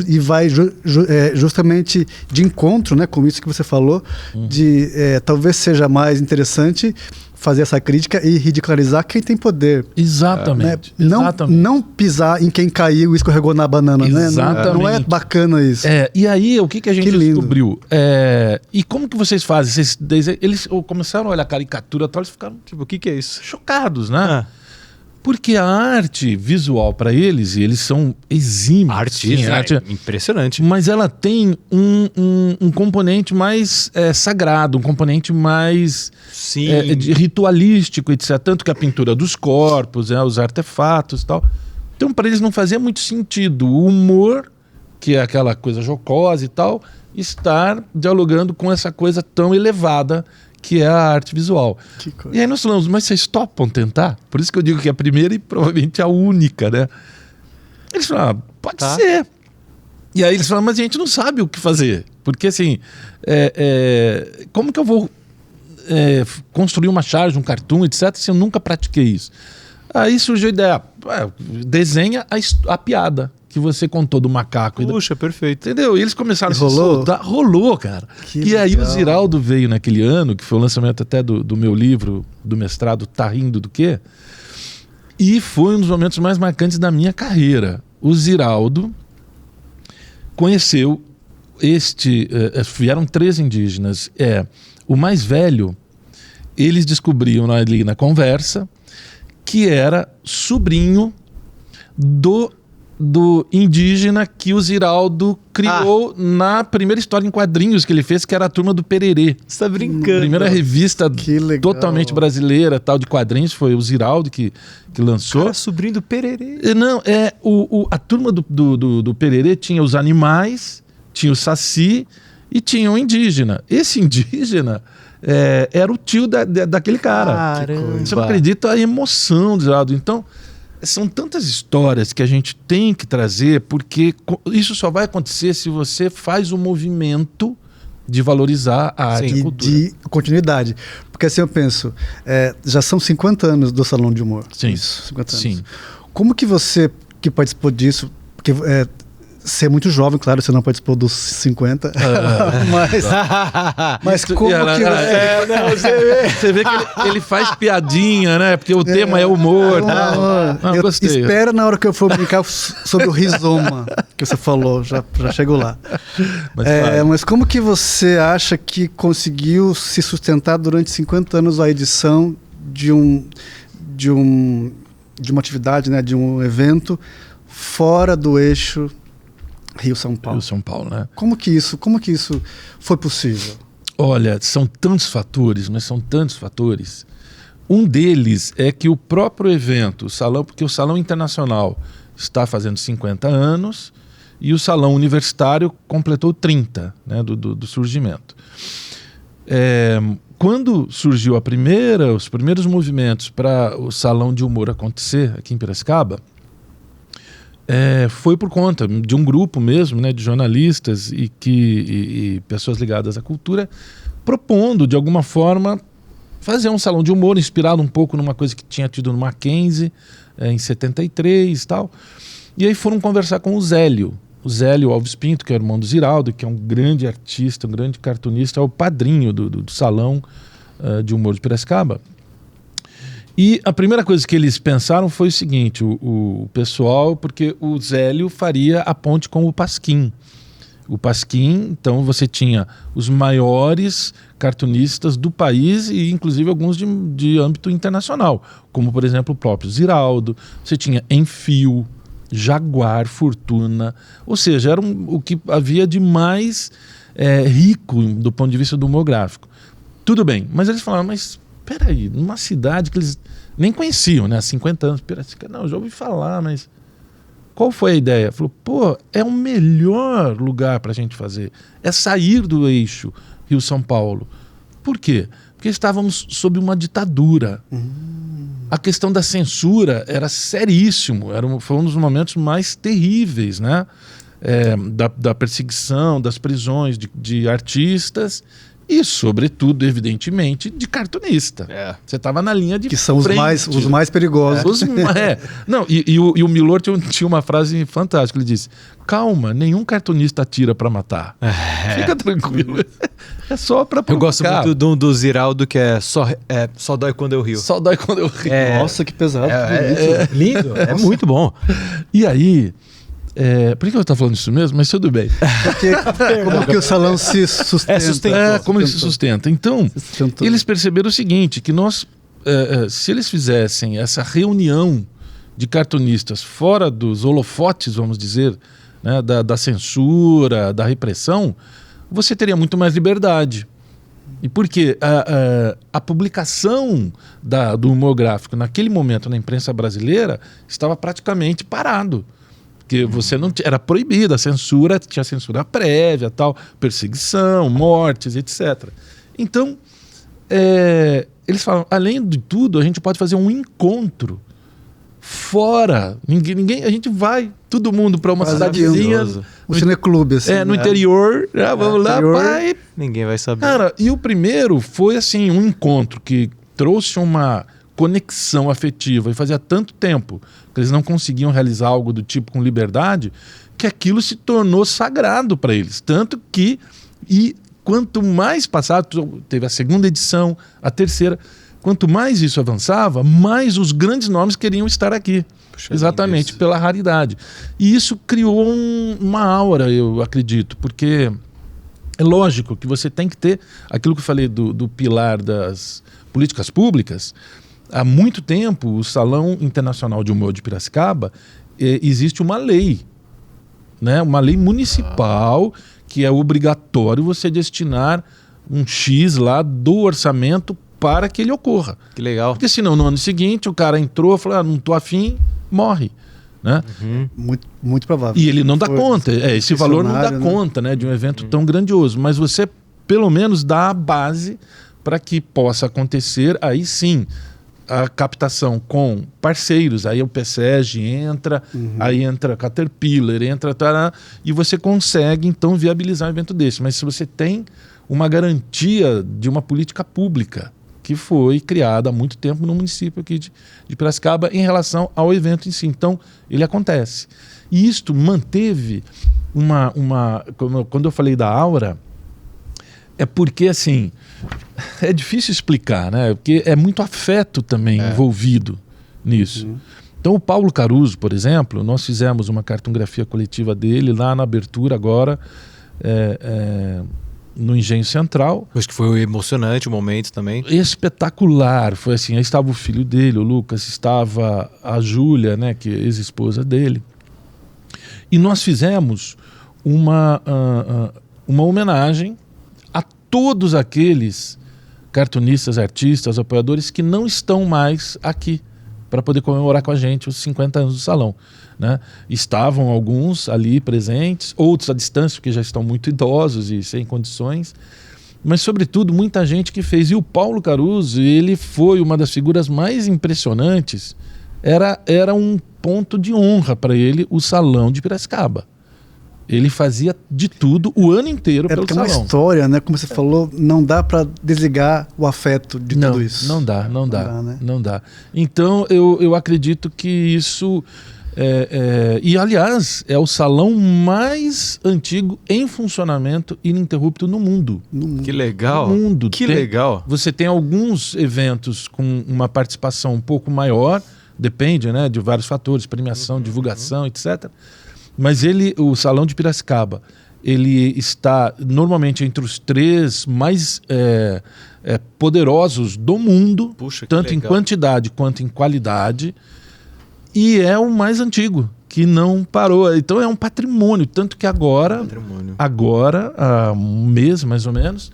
E vai justamente de encontro, né, com isso que você falou, de talvez seja mais interessante fazer essa crítica e ridicularizar quem tem poder. Né?
Exatamente.
Não pisar em quem caiu e escorregou na banana, né? Não é
Exatamente.
bacana isso.
E aí, o que a gente
Que lindo.
descobriu? E como que vocês fazem? Eles começaram a olhar a caricatura e tal, eles ficaram
Tipo, o que é isso?
chocados, né?
Ah.
Porque a arte visual para eles, e eles são exímios.
Artista,
arte,
impressionante.
mas ela tem um componente mais sagrado, um componente mais
Sim.
ritualístico, etc. Tanto que a pintura dos corpos, os artefatos e tal. Então, para eles não fazia muito sentido o humor, que é aquela coisa jocosa e tal, estar dialogando com essa coisa tão elevada que é a arte visual.
Que coisa.
E aí nós falamos, mas vocês topam tentar? Por isso que eu digo que é a primeira e provavelmente a única, né? Eles falaram, pode
Tá.
ser. E aí eles falaram, mas a gente não sabe o que fazer. Porque assim, como que eu vou construir uma charge, um cartoon, etc., se eu nunca pratiquei isso? Aí surgiu a ideia, desenha a piada que você contou do macaco.
Puxa, perfeito.
Entendeu? E eles começaram
E
a se
rolou?
soltar. Rolou, cara.
Que
E aí o
legal.
Ziraldo veio naquele ano, que foi o lançamento até do meu livro, do mestrado Tá Rindo do Quê? E foi um dos momentos mais marcantes da minha carreira. O Ziraldo conheceu vieram 3 indígenas. O mais velho, eles descobriam ali na conversa que era sobrinho do indígena que o Ziraldo criou na primeira história em quadrinhos que ele fez, que era a Turma do Pererê.
Você tá brincando.
A primeira revista
Que legal.
totalmente brasileira, tal, de quadrinhos, foi o Ziraldo que lançou.
Cara, sobrinho do Pererê.
Não, a Turma do Pererê tinha os animais, tinha o Saci e tinha o indígena. Esse indígena era o tio daquele cara.
Caramba.
Você não acredita a emoção do Ziraldo. Então, são tantas histórias que a gente tem que trazer, porque isso só vai acontecer se você faz o movimento de valorizar a arte e a
E
cultura.
de continuidade. Porque assim eu penso, já são 50 anos do Salão de Humor.
Sim.
Isso, 50 anos.
Sim.
Como que você, que participou disso, porque você é muito jovem, claro, você não participou dos 50, mas como que você...
Não, você vê.
Você vê que ele faz piadinha, né? Porque o tema é humor.
Eu
Gostei.
espera na hora que eu for brincar sobre o rizoma que você falou, já chego lá. Mas como que você acha que conseguiu se sustentar durante 50 anos a edição de uma atividade, né, de um evento fora do eixo Rio-São Paulo?
São Paulo, né?
Como que isso foi possível?
Olha, são tantos fatores, mas são tantos fatores. Um deles é que o próprio evento, o salão, porque o Salão Internacional está fazendo 50 anos e o Salão Universitário completou 30, né, do surgimento. Quando surgiu os primeiros movimentos para o Salão de Humor acontecer aqui em Piracicaba, foi por conta de um grupo mesmo, né, de jornalistas e pessoas ligadas à cultura, propondo, de alguma forma, fazer um salão de humor inspirado um pouco numa coisa que tinha tido no Mackenzie, em 73 e tal. E aí foram conversar com o Zélio Alves Pinto, que é o irmão do Ziraldo, que é um grande artista, um grande cartunista, é o padrinho do Salão de Humor de Piracicaba. E a primeira coisa que eles pensaram foi o seguinte, o pessoal, porque o Zélio faria a ponte com o Pasquim. O Pasquim, então você tinha os maiores cartunistas do país e inclusive alguns de âmbito internacional, como por exemplo o próprio Ziraldo, você tinha Enfio, Jaguar, Fortuna, ou seja, era o que havia de mais rico do ponto de vista do humor gráfico. Tudo bem, mas eles falaram, mas peraí, numa cidade que eles nem conheciam, né, há 50 anos, não, eu já ouvi falar, mas qual foi a ideia? Falou, pô, é o melhor lugar para a gente fazer, é sair do eixo Rio-São Paulo. Por quê? Porque estávamos sob uma ditadura. A questão da censura era seríssimo, foi um dos momentos mais terríveis, né? Da perseguição, das prisões de artistas e, sobretudo, evidentemente, de cartunista. Você estava na linha de
que são
frente.
os mais perigosos.
Não, e o Milor tinha uma frase fantástica, ele disse, calma, nenhum cartunista atira para matar. Fica tranquilo. É só para provocar.
Eu gosto muito do Ziraldo, que só dói quando eu rio.
Só dói quando eu rio.
Nossa, que pesado.
Lindo, é muito bom.
E aí... por que eu estou falando isso mesmo? Mas tudo bem.
Porque como que o salão se sustenta?
Como ele se sustenta. Então, eles perceberam o seguinte, que se eles fizessem essa reunião de cartunistas fora dos holofotes, vamos dizer, né, da censura, da repressão, você teria muito mais liberdade. E por quê? A publicação do humor gráfico naquele momento na imprensa brasileira estava praticamente parado. Porque você não era proibida, a censura, tinha censura prévia, tal, perseguição, mortes, etc. Então, eles falam, além de tudo, a gente pode fazer um encontro fora. A gente vai, todo mundo, para uma cidadezinha.
O cineclube, assim.
No interior, vamos lá, pai.
Ninguém vai saber.
Cara, e o primeiro foi assim, um encontro que trouxe uma conexão afetiva, e fazia tanto tempo que eles não conseguiam realizar algo do tipo com liberdade, que aquilo se tornou sagrado para eles. Tanto que, quanto mais passado, teve a segunda edição, a terceira, quanto mais isso avançava, mais os grandes nomes queriam estar aqui. Puxa, exatamente, pela raridade. E isso criou uma aura, eu acredito, porque é lógico que você tem que ter aquilo que eu falei do pilar das políticas públicas. Há muito tempo, o Salão Internacional de Humor de Piracicaba, existe uma lei, né? Uma lei municipal que é obrigatório você destinar um X lá do orçamento para que ele ocorra.
Que legal.
Porque senão no ano seguinte o cara entrou e falou, não estou afim, morre. Né?
Muito, muito provável.
E ele não dá conta, esse valor não dá conta, né, de um evento tão grandioso, mas você pelo menos dá a base para que possa acontecer, aí sim, a captação com parceiros, aí o PSEG entra, aí entra a Caterpillar, e você consegue então viabilizar um evento desse. Mas se você tem uma garantia de uma política pública que foi criada há muito tempo no município aqui de Piracicaba em relação ao evento em si, então ele acontece. E isto manteve quando eu falei da aura, é porque assim, é difícil explicar, né? Porque é muito afeto também envolvido nisso. Então o Paulo Caruso, por exemplo, nós fizemos uma cartografia coletiva dele lá na abertura agora, no Engenho Central.
Acho que foi emocionante o momento também.
Espetacular, foi assim, aí estava o filho dele, o Lucas, estava a Júlia, né, que é ex-esposa dele. E nós fizemos uma homenagem a todos aqueles cartunistas, artistas, apoiadores que não estão mais aqui para poder comemorar com a gente os 50 anos do Salão, né? Estavam alguns ali presentes, outros à distância, porque já estão muito idosos e sem condições, mas sobretudo muita gente que fez. E o Paulo Caruso, ele foi uma das figuras mais impressionantes, era um ponto de honra para ele o Salão de Piracicaba. Ele fazia de tudo o ano inteiro pelo salão. É uma
história, né? Como você falou, não dá para desligar o afeto de tudo isso.
Não dá, né? Não dá. Então, eu acredito que isso... E, aliás, é o salão mais antigo em funcionamento ininterrupto no mundo.
Que legal.
No mundo.
Legal.
Você tem alguns eventos com uma participação um pouco maior, depende, né, de vários fatores, premiação, divulgação, etc., mas o Salão de Piracicaba, ele está normalmente entre os 3 mais poderosos do mundo, tanto em quantidade quanto em qualidade, e é o mais antigo que não parou. Então é um patrimônio, tanto que agora, há um mês mais ou menos,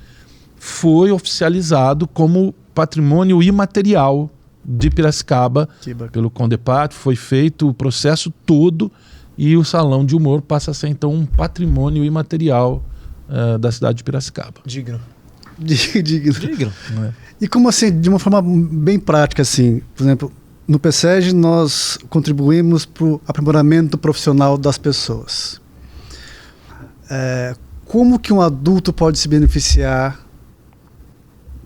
foi oficializado como patrimônio imaterial de Piracicaba pelo Condepat. Foi feito o processo todo e o Salão de Humor passa a ser então um patrimônio imaterial da cidade de Piracicaba.
Digno.
E como assim, de uma forma bem prática, assim, por exemplo, no PSEG nós contribuímos para o aprimoramento profissional das pessoas. Como que um adulto pode se beneficiar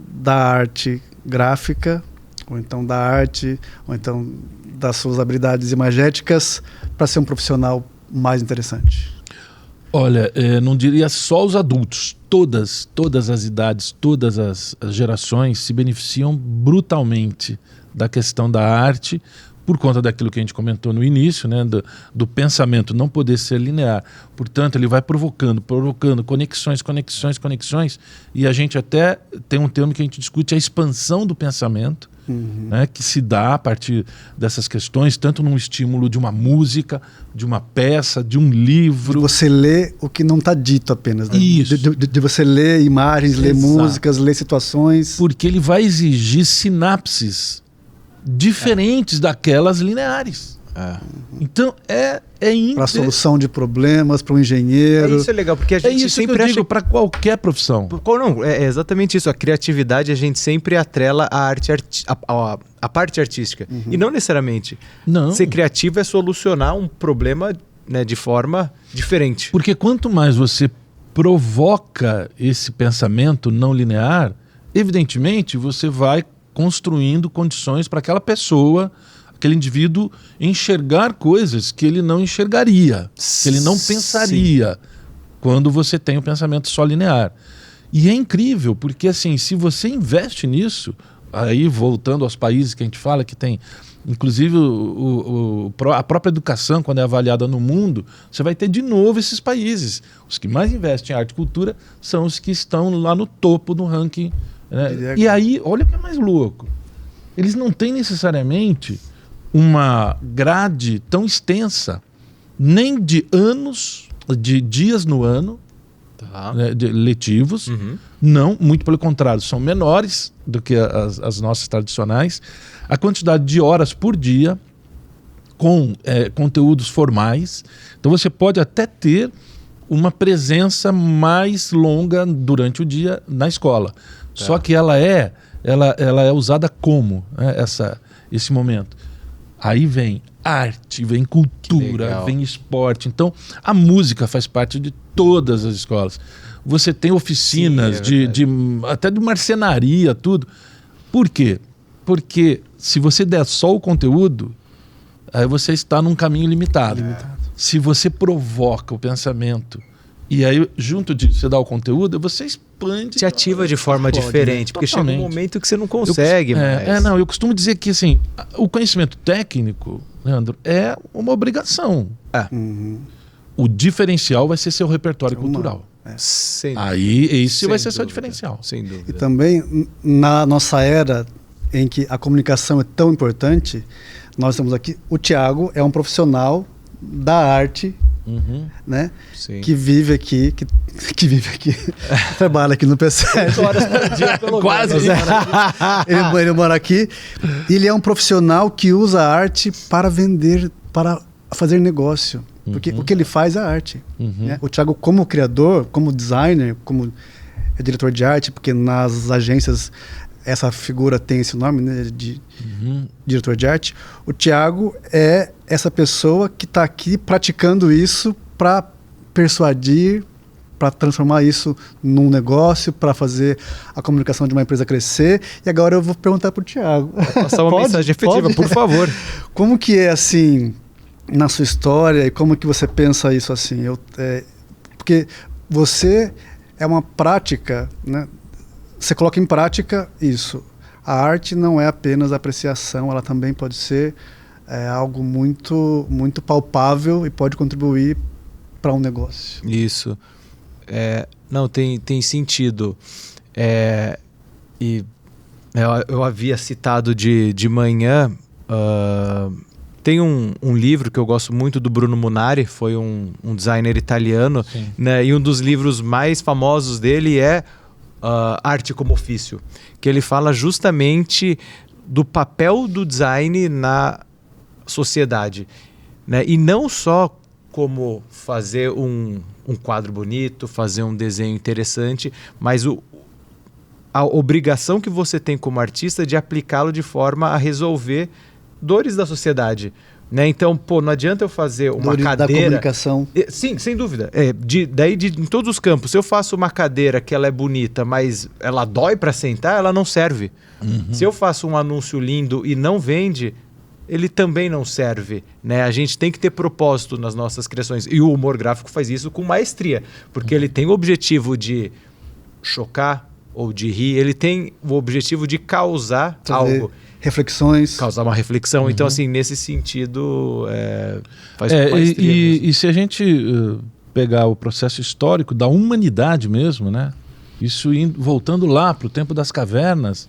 da arte gráfica, ou então da arte, ou então das suas habilidades imagéticas para ser um profissional mais interessante?
Olha, não diria só os adultos, todas as idades, todas as gerações se beneficiam brutalmente da questão da arte, por conta daquilo que a gente comentou no início, né, do pensamento não poder ser linear. Portanto, ele vai provocando conexões, e a gente até tem um termo que a gente discute, a expansão do pensamento, né, que se dá a partir dessas questões, tanto num estímulo de uma música, de uma peça, de um livro.
De você ler o que não está dito apenas. Né?
Isso.
De você ler imagens, ler músicas, ler situações.
Porque ele vai exigir sinapses diferentes daquelas lineares. Então
para a solução de problemas, para o engenheiro.
Isso é legal, porque a gente sempre acha
para qualquer profissão.
Não, é exatamente isso. A criatividade a gente sempre atrela a arte, a parte artística. E não necessariamente. Ser criativo é solucionar um problema, né, de forma diferente.
Porque quanto mais você provoca esse pensamento não linear, evidentemente você vai construindo condições para aquela pessoa, aquele indivíduo, enxergar coisas que ele não enxergaria, que ele não pensaria quando você tem o pensamento só linear. E é incrível, porque assim, se você investe nisso, aí voltando aos países que a gente fala, que tem, inclusive a própria educação, quando é avaliada no mundo, você vai ter de novo esses países. Os que mais investem em arte e cultura são os que estão lá no topo do ranking. Né? E aí, olha o que é mais louco. Eles não têm necessariamente uma grade tão extensa, nem de anos, de dias no ano, né, de letivos, não, muito pelo contrário, são menores do que as nossas tradicionais. A quantidade de horas por dia, com conteúdos formais. Então você pode até ter uma presença mais longa durante o dia na escola. Só que ela é usada como, né, esse momento. Aí vem arte, vem cultura, vem esporte. Então, a música faz parte de todas as escolas. Você tem oficinas até de marcenaria, tudo. Por quê? Porque se você der só o conteúdo, aí você está num caminho limitado. Se você provoca o pensamento e aí, junto disso, você dá o conteúdo, você expande.
Te ativa de forma diferente, porque chega um momento que você não consegue mais.
Eu costumo dizer que assim, o conhecimento técnico, Leandro, é uma obrigação. O diferencial vai ser seu repertório cultural. Aí, esse vai ser seu diferencial.
Sem dúvida.
E também, na nossa era em que a comunicação é tão importante, nós estamos aqui, o Thiago é um profissional da arte, né? Que vive aqui, que vive aqui, trabalha aqui no PC.
8 horas por dia, pelo
Quase.
Ele mora aqui. Ele é um profissional que usa a arte para vender, para fazer negócio. Porque o que ele faz é arte. Né? O Thiago, como criador, como designer, como diretor de arte, porque nas agências essa figura tem esse nome, né, de diretor de arte. O Thiago é essa pessoa que está aqui praticando isso para persuadir, para transformar isso num negócio, para fazer a comunicação de uma empresa crescer. E agora eu vou perguntar para o Thiago.
Passar uma mensagem efetiva, por favor.
Como que é assim na sua história e como que você pensa isso assim? Porque você é uma prática, né? Você coloca em prática isso. A arte não é apenas apreciação, ela também pode ser algo muito, muito palpável e pode contribuir para um negócio.
Isso. Não, tem sentido. Eu havia citado de manhã Tem um livro que eu gosto muito do Bruno Munari, foi um designer italiano, né? E um dos livros mais famosos dele é Arte como Ofício, que ele fala justamente do papel do design na sociedade, né? E não só como fazer um quadro bonito, fazer um desenho interessante, mas a obrigação que você tem como artista de aplicá-lo de forma a resolver dores da sociedade, né? Então, não adianta eu fazer uma
dores
cadeira...
da comunicação.
Sim, sem dúvida. Em todos os campos, se eu faço uma cadeira que ela é bonita, mas ela dói para sentar, ela não serve. Se eu faço um anúncio lindo e não vende, ele também não serve, né? A gente tem que ter propósito nas nossas criações. E o humor gráfico faz isso com maestria, porque ele tem o objetivo de chocar ou de rir, ele tem o objetivo de causar algo.
Reflexões.
Causar uma reflexão. Então, assim, nesse sentido, faz com maestria mesmo.
E se a gente pegar o processo histórico da humanidade mesmo, né? Isso voltando lá para o tempo das cavernas,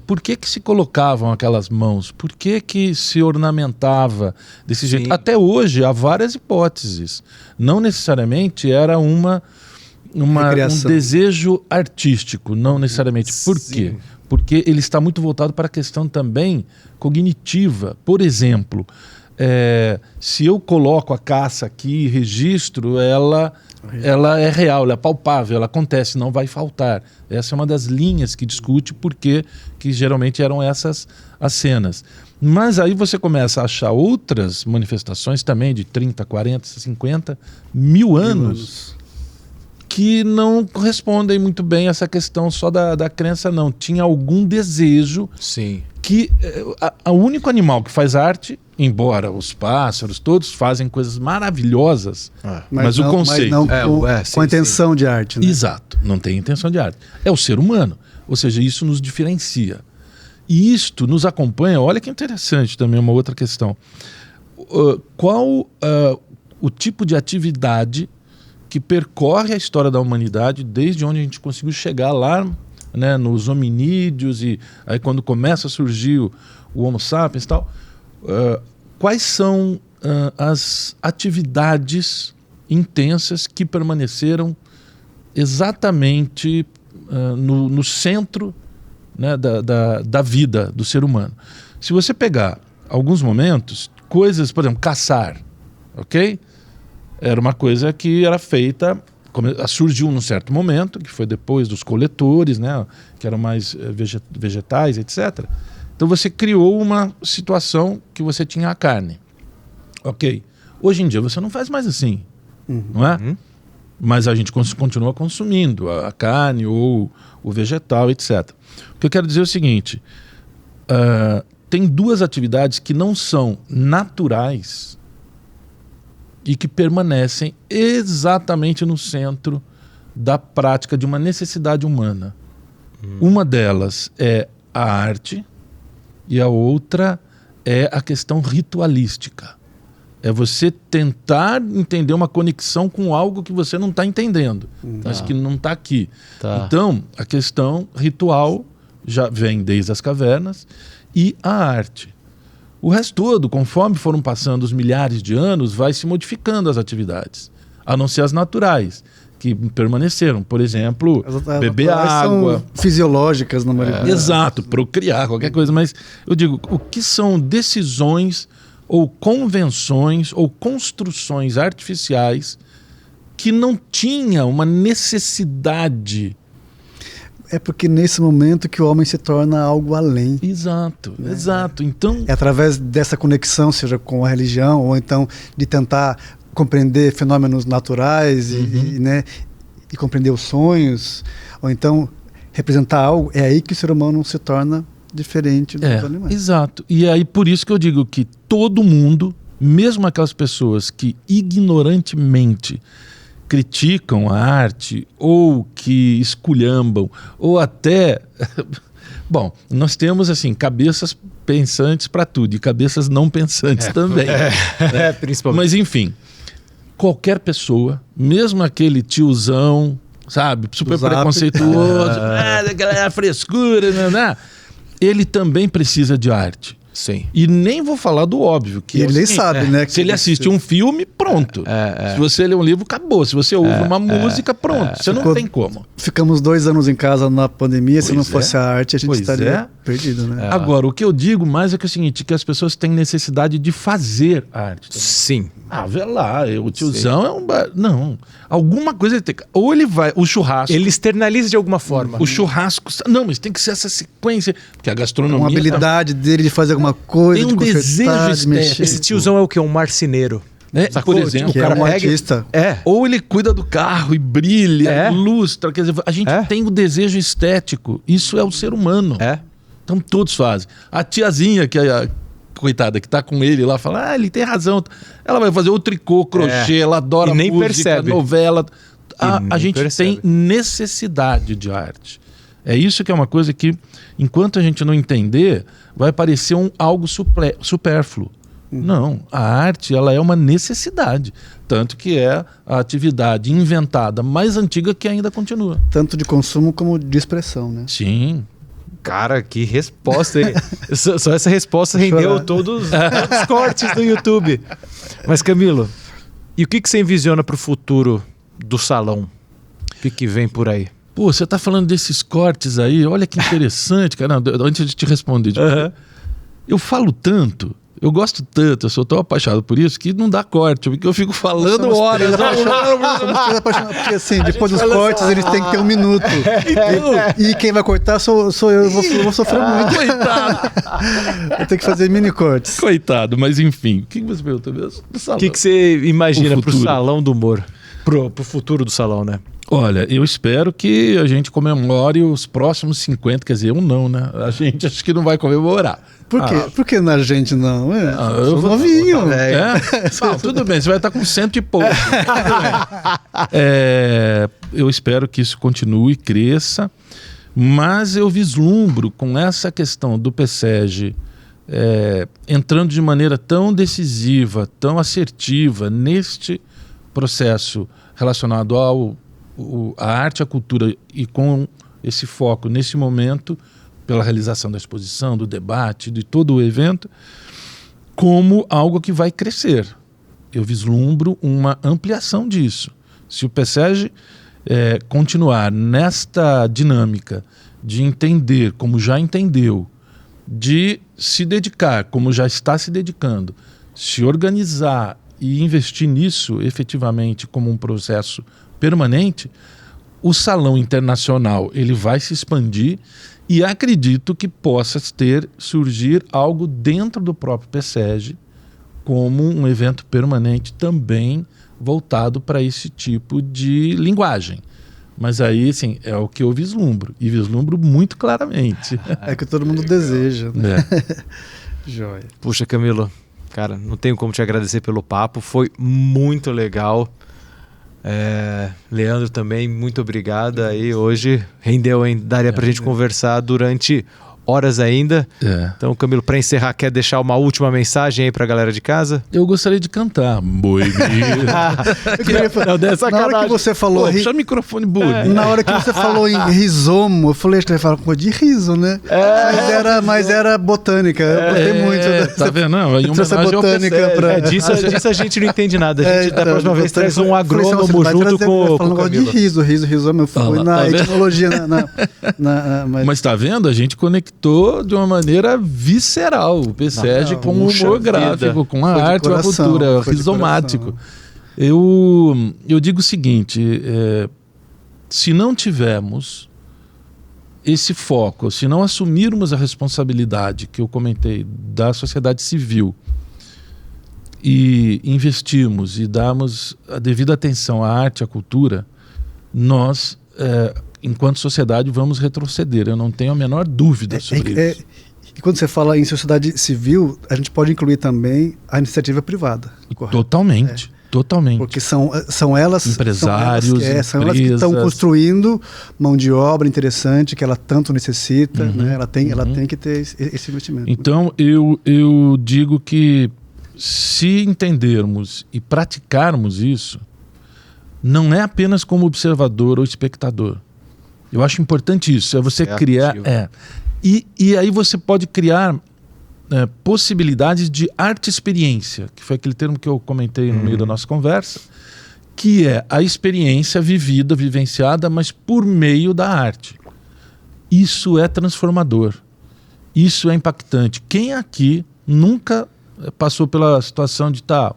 por que se colocavam aquelas mãos? Por que se ornamentava desse jeito? Até hoje há várias hipóteses. Não necessariamente era um desejo artístico, não necessariamente. Por quê? Porque ele está muito voltado para a questão também cognitiva. Por exemplo, se eu coloco a caça aqui e registro, ela é real, ela é palpável, ela acontece, não vai faltar. Essa é uma das linhas que discute porque que geralmente eram essas as cenas. Mas aí você começa a achar outras manifestações também de 30, 40, 50 mil anos que não correspondem muito bem a essa questão só da crença, não. Tinha algum desejo.
Sim.
Que o único animal que faz arte, embora os pássaros todos fazem coisas maravilhosas, mas o conceito...
Mas não com a intenção de arte, né?
Exato, não tem intenção de arte. É o ser humano, ou seja, isso nos diferencia. E isto nos acompanha, olha que interessante também uma outra questão. Qual o tipo de atividade que percorre a história da humanidade desde onde a gente conseguiu chegar lá, né, nos hominídeos, e aí quando começa a surgir o Homo sapiens e tal, quais são as atividades intensas que permaneceram exatamente no centro, né, da vida do ser humano? Se você pegar alguns momentos, coisas, por exemplo, caçar, ok? Era uma coisa que era feita, surgiu num certo momento, que foi depois dos coletores, né, que eram mais vegetais, etc. Então você criou uma situação que você tinha a carne. Ok. Hoje em dia você não faz mais assim, não é? Mas a gente continua consumindo a carne ou o vegetal, etc. O que eu quero dizer é o seguinte, tem duas atividades que não são naturais e que permanecem exatamente no centro da prática de uma necessidade humana. Uma delas é a arte e a outra é a questão ritualística. É você tentar entender uma conexão com algo que você não está entendendo, mas que não está aqui. Então, a questão ritual já vem desde as cavernas e a arte. O resto todo, conforme foram passando os milhares de anos, vai se modificando as atividades, a não ser as naturais, que permaneceram. Por exemplo, beber água.
São fisiológicas na maioria.
Exato, procriar, qualquer coisa. Mas eu digo, o que são decisões ou convenções ou construções artificiais que não tinham uma necessidade?
É porque nesse momento que o homem se torna algo além.
Exato, exato. Então,
é através dessa conexão, seja com a religião, ou então de tentar compreender fenômenos naturais e compreender os sonhos, ou então representar algo, é aí que o ser humano se torna diferente dos animais.
Exato. E aí por isso que eu digo que todo mundo, mesmo aquelas pessoas que ignorantemente criticam a arte ou que esculhambam ou até... Bom, nós temos assim cabeças pensantes para tudo e cabeças não pensantes também. Principalmente. Mas enfim, qualquer pessoa, mesmo aquele tiozão, sabe, super preconceituoso, aquela frescura, ele também precisa de arte.
Sim.
E nem vou falar do óbvio. Que
E ele nem sabe, né?
Se ele assiste um filme, pronto. Se você lê um livro, acabou. Se você ouve uma música, pronto. Você não tem como.
Ficamos 2 anos em casa na pandemia. Se não fosse a arte, a gente estaria perdido, né?
Agora, o que eu digo mais é que é o seguinte, que as pessoas têm necessidade de fazer arte.
Sim.
Vê lá, o tiozão é um... Não, alguma coisa ele tem que... Ou ele vai... O churrasco...
Ele externaliza de alguma forma.
O churrasco... Não, mas tem que ser essa sequência. Porque a gastronomia...
Uma habilidade dele de fazer alguma coisa,
tem um
de
desejo
de mexer.
estético.
Esse tiozão é o quê? Um marceneiro.
Por exemplo,
Que é um artista.
ou ele cuida do carro e brilha, lustra. Quer dizer, a gente tem o desejo estético. Isso é o ser humano. Então todos fazem. A tiazinha, que é a coitada, que tá com ele lá, fala, ele tem razão. Ela vai fazer o tricô, crochê, ela adora
nem
música,
percebe.
novela. A gente
percebe.
tem necessidade de arte. É isso que é uma coisa que, enquanto a gente não entender, vai parecer algo supérfluo. Não, a arte ela é uma necessidade, tanto que é a atividade inventada mais antiga que ainda continua.
Tanto de consumo como de expressão, né?
Sim.
Cara, que resposta, hein? Só essa resposta rendeu todos os cortes do YouTube. Mas, Camilo, e o que você envisiona para o futuro do salão? O que vem por aí?
Pô, você tá falando desses cortes aí, olha que interessante, cara. Não, antes de te responder, eu falo tanto, eu gosto tanto, eu sou tão apaixonado por isso que não dá corte, porque eu fico falando horas.
Somos três apaixonados, porque assim, depois dos cortes eles têm que ter 1 minuto. E quem vai cortar sou eu, eu vou sofrer muito.
Coitado.
Eu tenho que fazer mini cortes.
Coitado, mas enfim, o que você perguntou mesmo?
O que você imagina
O
pro
futuro.
salão do humor? Pro futuro do salão, né?
Olha, eu espero que a gente comemore os próximos 50, quer dizer, eu não, né? A gente acho que não vai comemorar.
Por quê? Por que na gente não?
eu
Eu sou
vou-
novinho.
Não, tudo bem, você vai estar com 100 e pouco. Eu espero que isso continue, cresça, mas eu vislumbro com essa questão do PSEG entrando de maneira tão decisiva, tão assertiva neste processo relacionado à arte, à cultura e com esse foco nesse momento pela realização da exposição, do debate, de todo o evento, como algo que vai crescer. Eu vislumbro uma ampliação disso. Se o PSEG continuar nesta dinâmica de entender, como já entendeu, de se dedicar, como já está se dedicando, se organizar e investir nisso efetivamente como um processo permanente, o salão internacional ele vai se expandir e acredito que possa surgir algo dentro do próprio PSEG como um evento permanente também voltado para esse tipo de linguagem. Mas aí, assim, é o que eu vislumbro, e vislumbro muito claramente.
É que todo mundo deseja, né? Joia.
Puxa, Camilo, cara, não tenho como te agradecer pelo papo, foi muito legal. Leandro também, muito obrigado aí, hoje rendeu, hein? Daria pra gente conversar durante horas ainda. Então, Camilo, para encerrar, quer deixar uma última mensagem aí pra galera de casa?
Eu gostaria de cantar. Boemia.
Na hora que você falou...
Puxa o microfone,
Na hora que você falou em risomo, eu falei, acho que ele fala com de riso, né? Mas era botânica. Eu gostei muito.
Tá vendo? Não, em
trouxe a
homenagem ao
botânica pra...
Disso a gente não entende nada. A gente da próxima vez traz um
Falei,
agrônomo
você vai
junto
trazer,
com
vai
o
falar um negócio
Camilo.
de risomo. Eu fui
lá,
na
tá vendo?
etimologia.
Mas tá vendo? A gente conectou de uma maneira visceral o PSEG com o
puxa
humor
vida.
gráfico, com a
Foi de
arte, com a
coração,
cultura,
foi de
rizomático.
coração.
Eu digo o seguinte, se não tivermos esse foco, se não assumirmos a responsabilidade que eu comentei da sociedade civil e investirmos e darmos a devida atenção à arte e à cultura, nós, enquanto sociedade, vamos retroceder. Eu não tenho a menor dúvida sobre isso.
E quando você fala em sociedade civil, a gente pode incluir também a iniciativa privada. Correto?
Totalmente. Totalmente.
Porque são elas...
Empresários,
são elas que estão
empresas.
construindo mão de obra interessante, que ela tanto necessita, né? Ela tem que ter esse investimento.
Então, eu digo que se entendermos e praticarmos isso, não é apenas como observador ou espectador. Eu acho importante isso, é você criar... E aí você pode criar possibilidades de arte-experiência, que foi aquele termo que eu comentei no meio da nossa conversa, que é a experiência vivida, vivenciada, mas por meio da arte. Isso é transformador. Isso é impactante. Quem aqui nunca passou pela situação de estar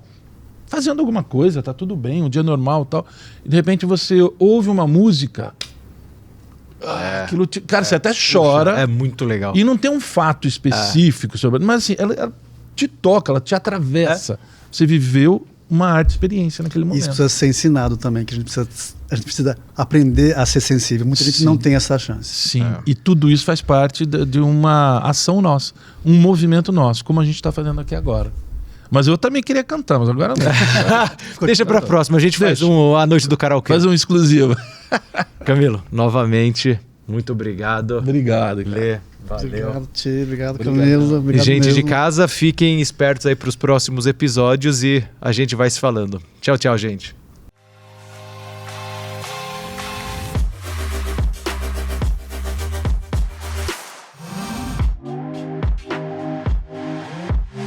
fazendo alguma coisa, tá tudo bem, um dia normal e tal, e de repente você ouve uma música, aquilo cara, você até chora.
É muito legal.
E não tem um fato específico sobre, mas assim, ela te toca, ela te atravessa. Você viveu uma arte experiência naquele momento.
Isso precisa ser ensinado também, que a gente precisa aprender a ser sensível. Muita gente não tem essa chance.
Sim, e tudo isso faz parte de uma ação nossa, um movimento nosso, como a gente está fazendo aqui agora. Mas eu também queria cantar, mas agora não.
Deixa pra próxima, a gente faz a noite do karaokê.
Faz um exclusivo.
Camilo, novamente, muito obrigado.
Obrigado.
Lê, valeu.
Obrigado, Tchê. Obrigado, Camilo. Obrigado
Gente
mesmo.
de casa, fiquem espertos aí pros próximos episódios e a gente vai se falando. Tchau, tchau, gente.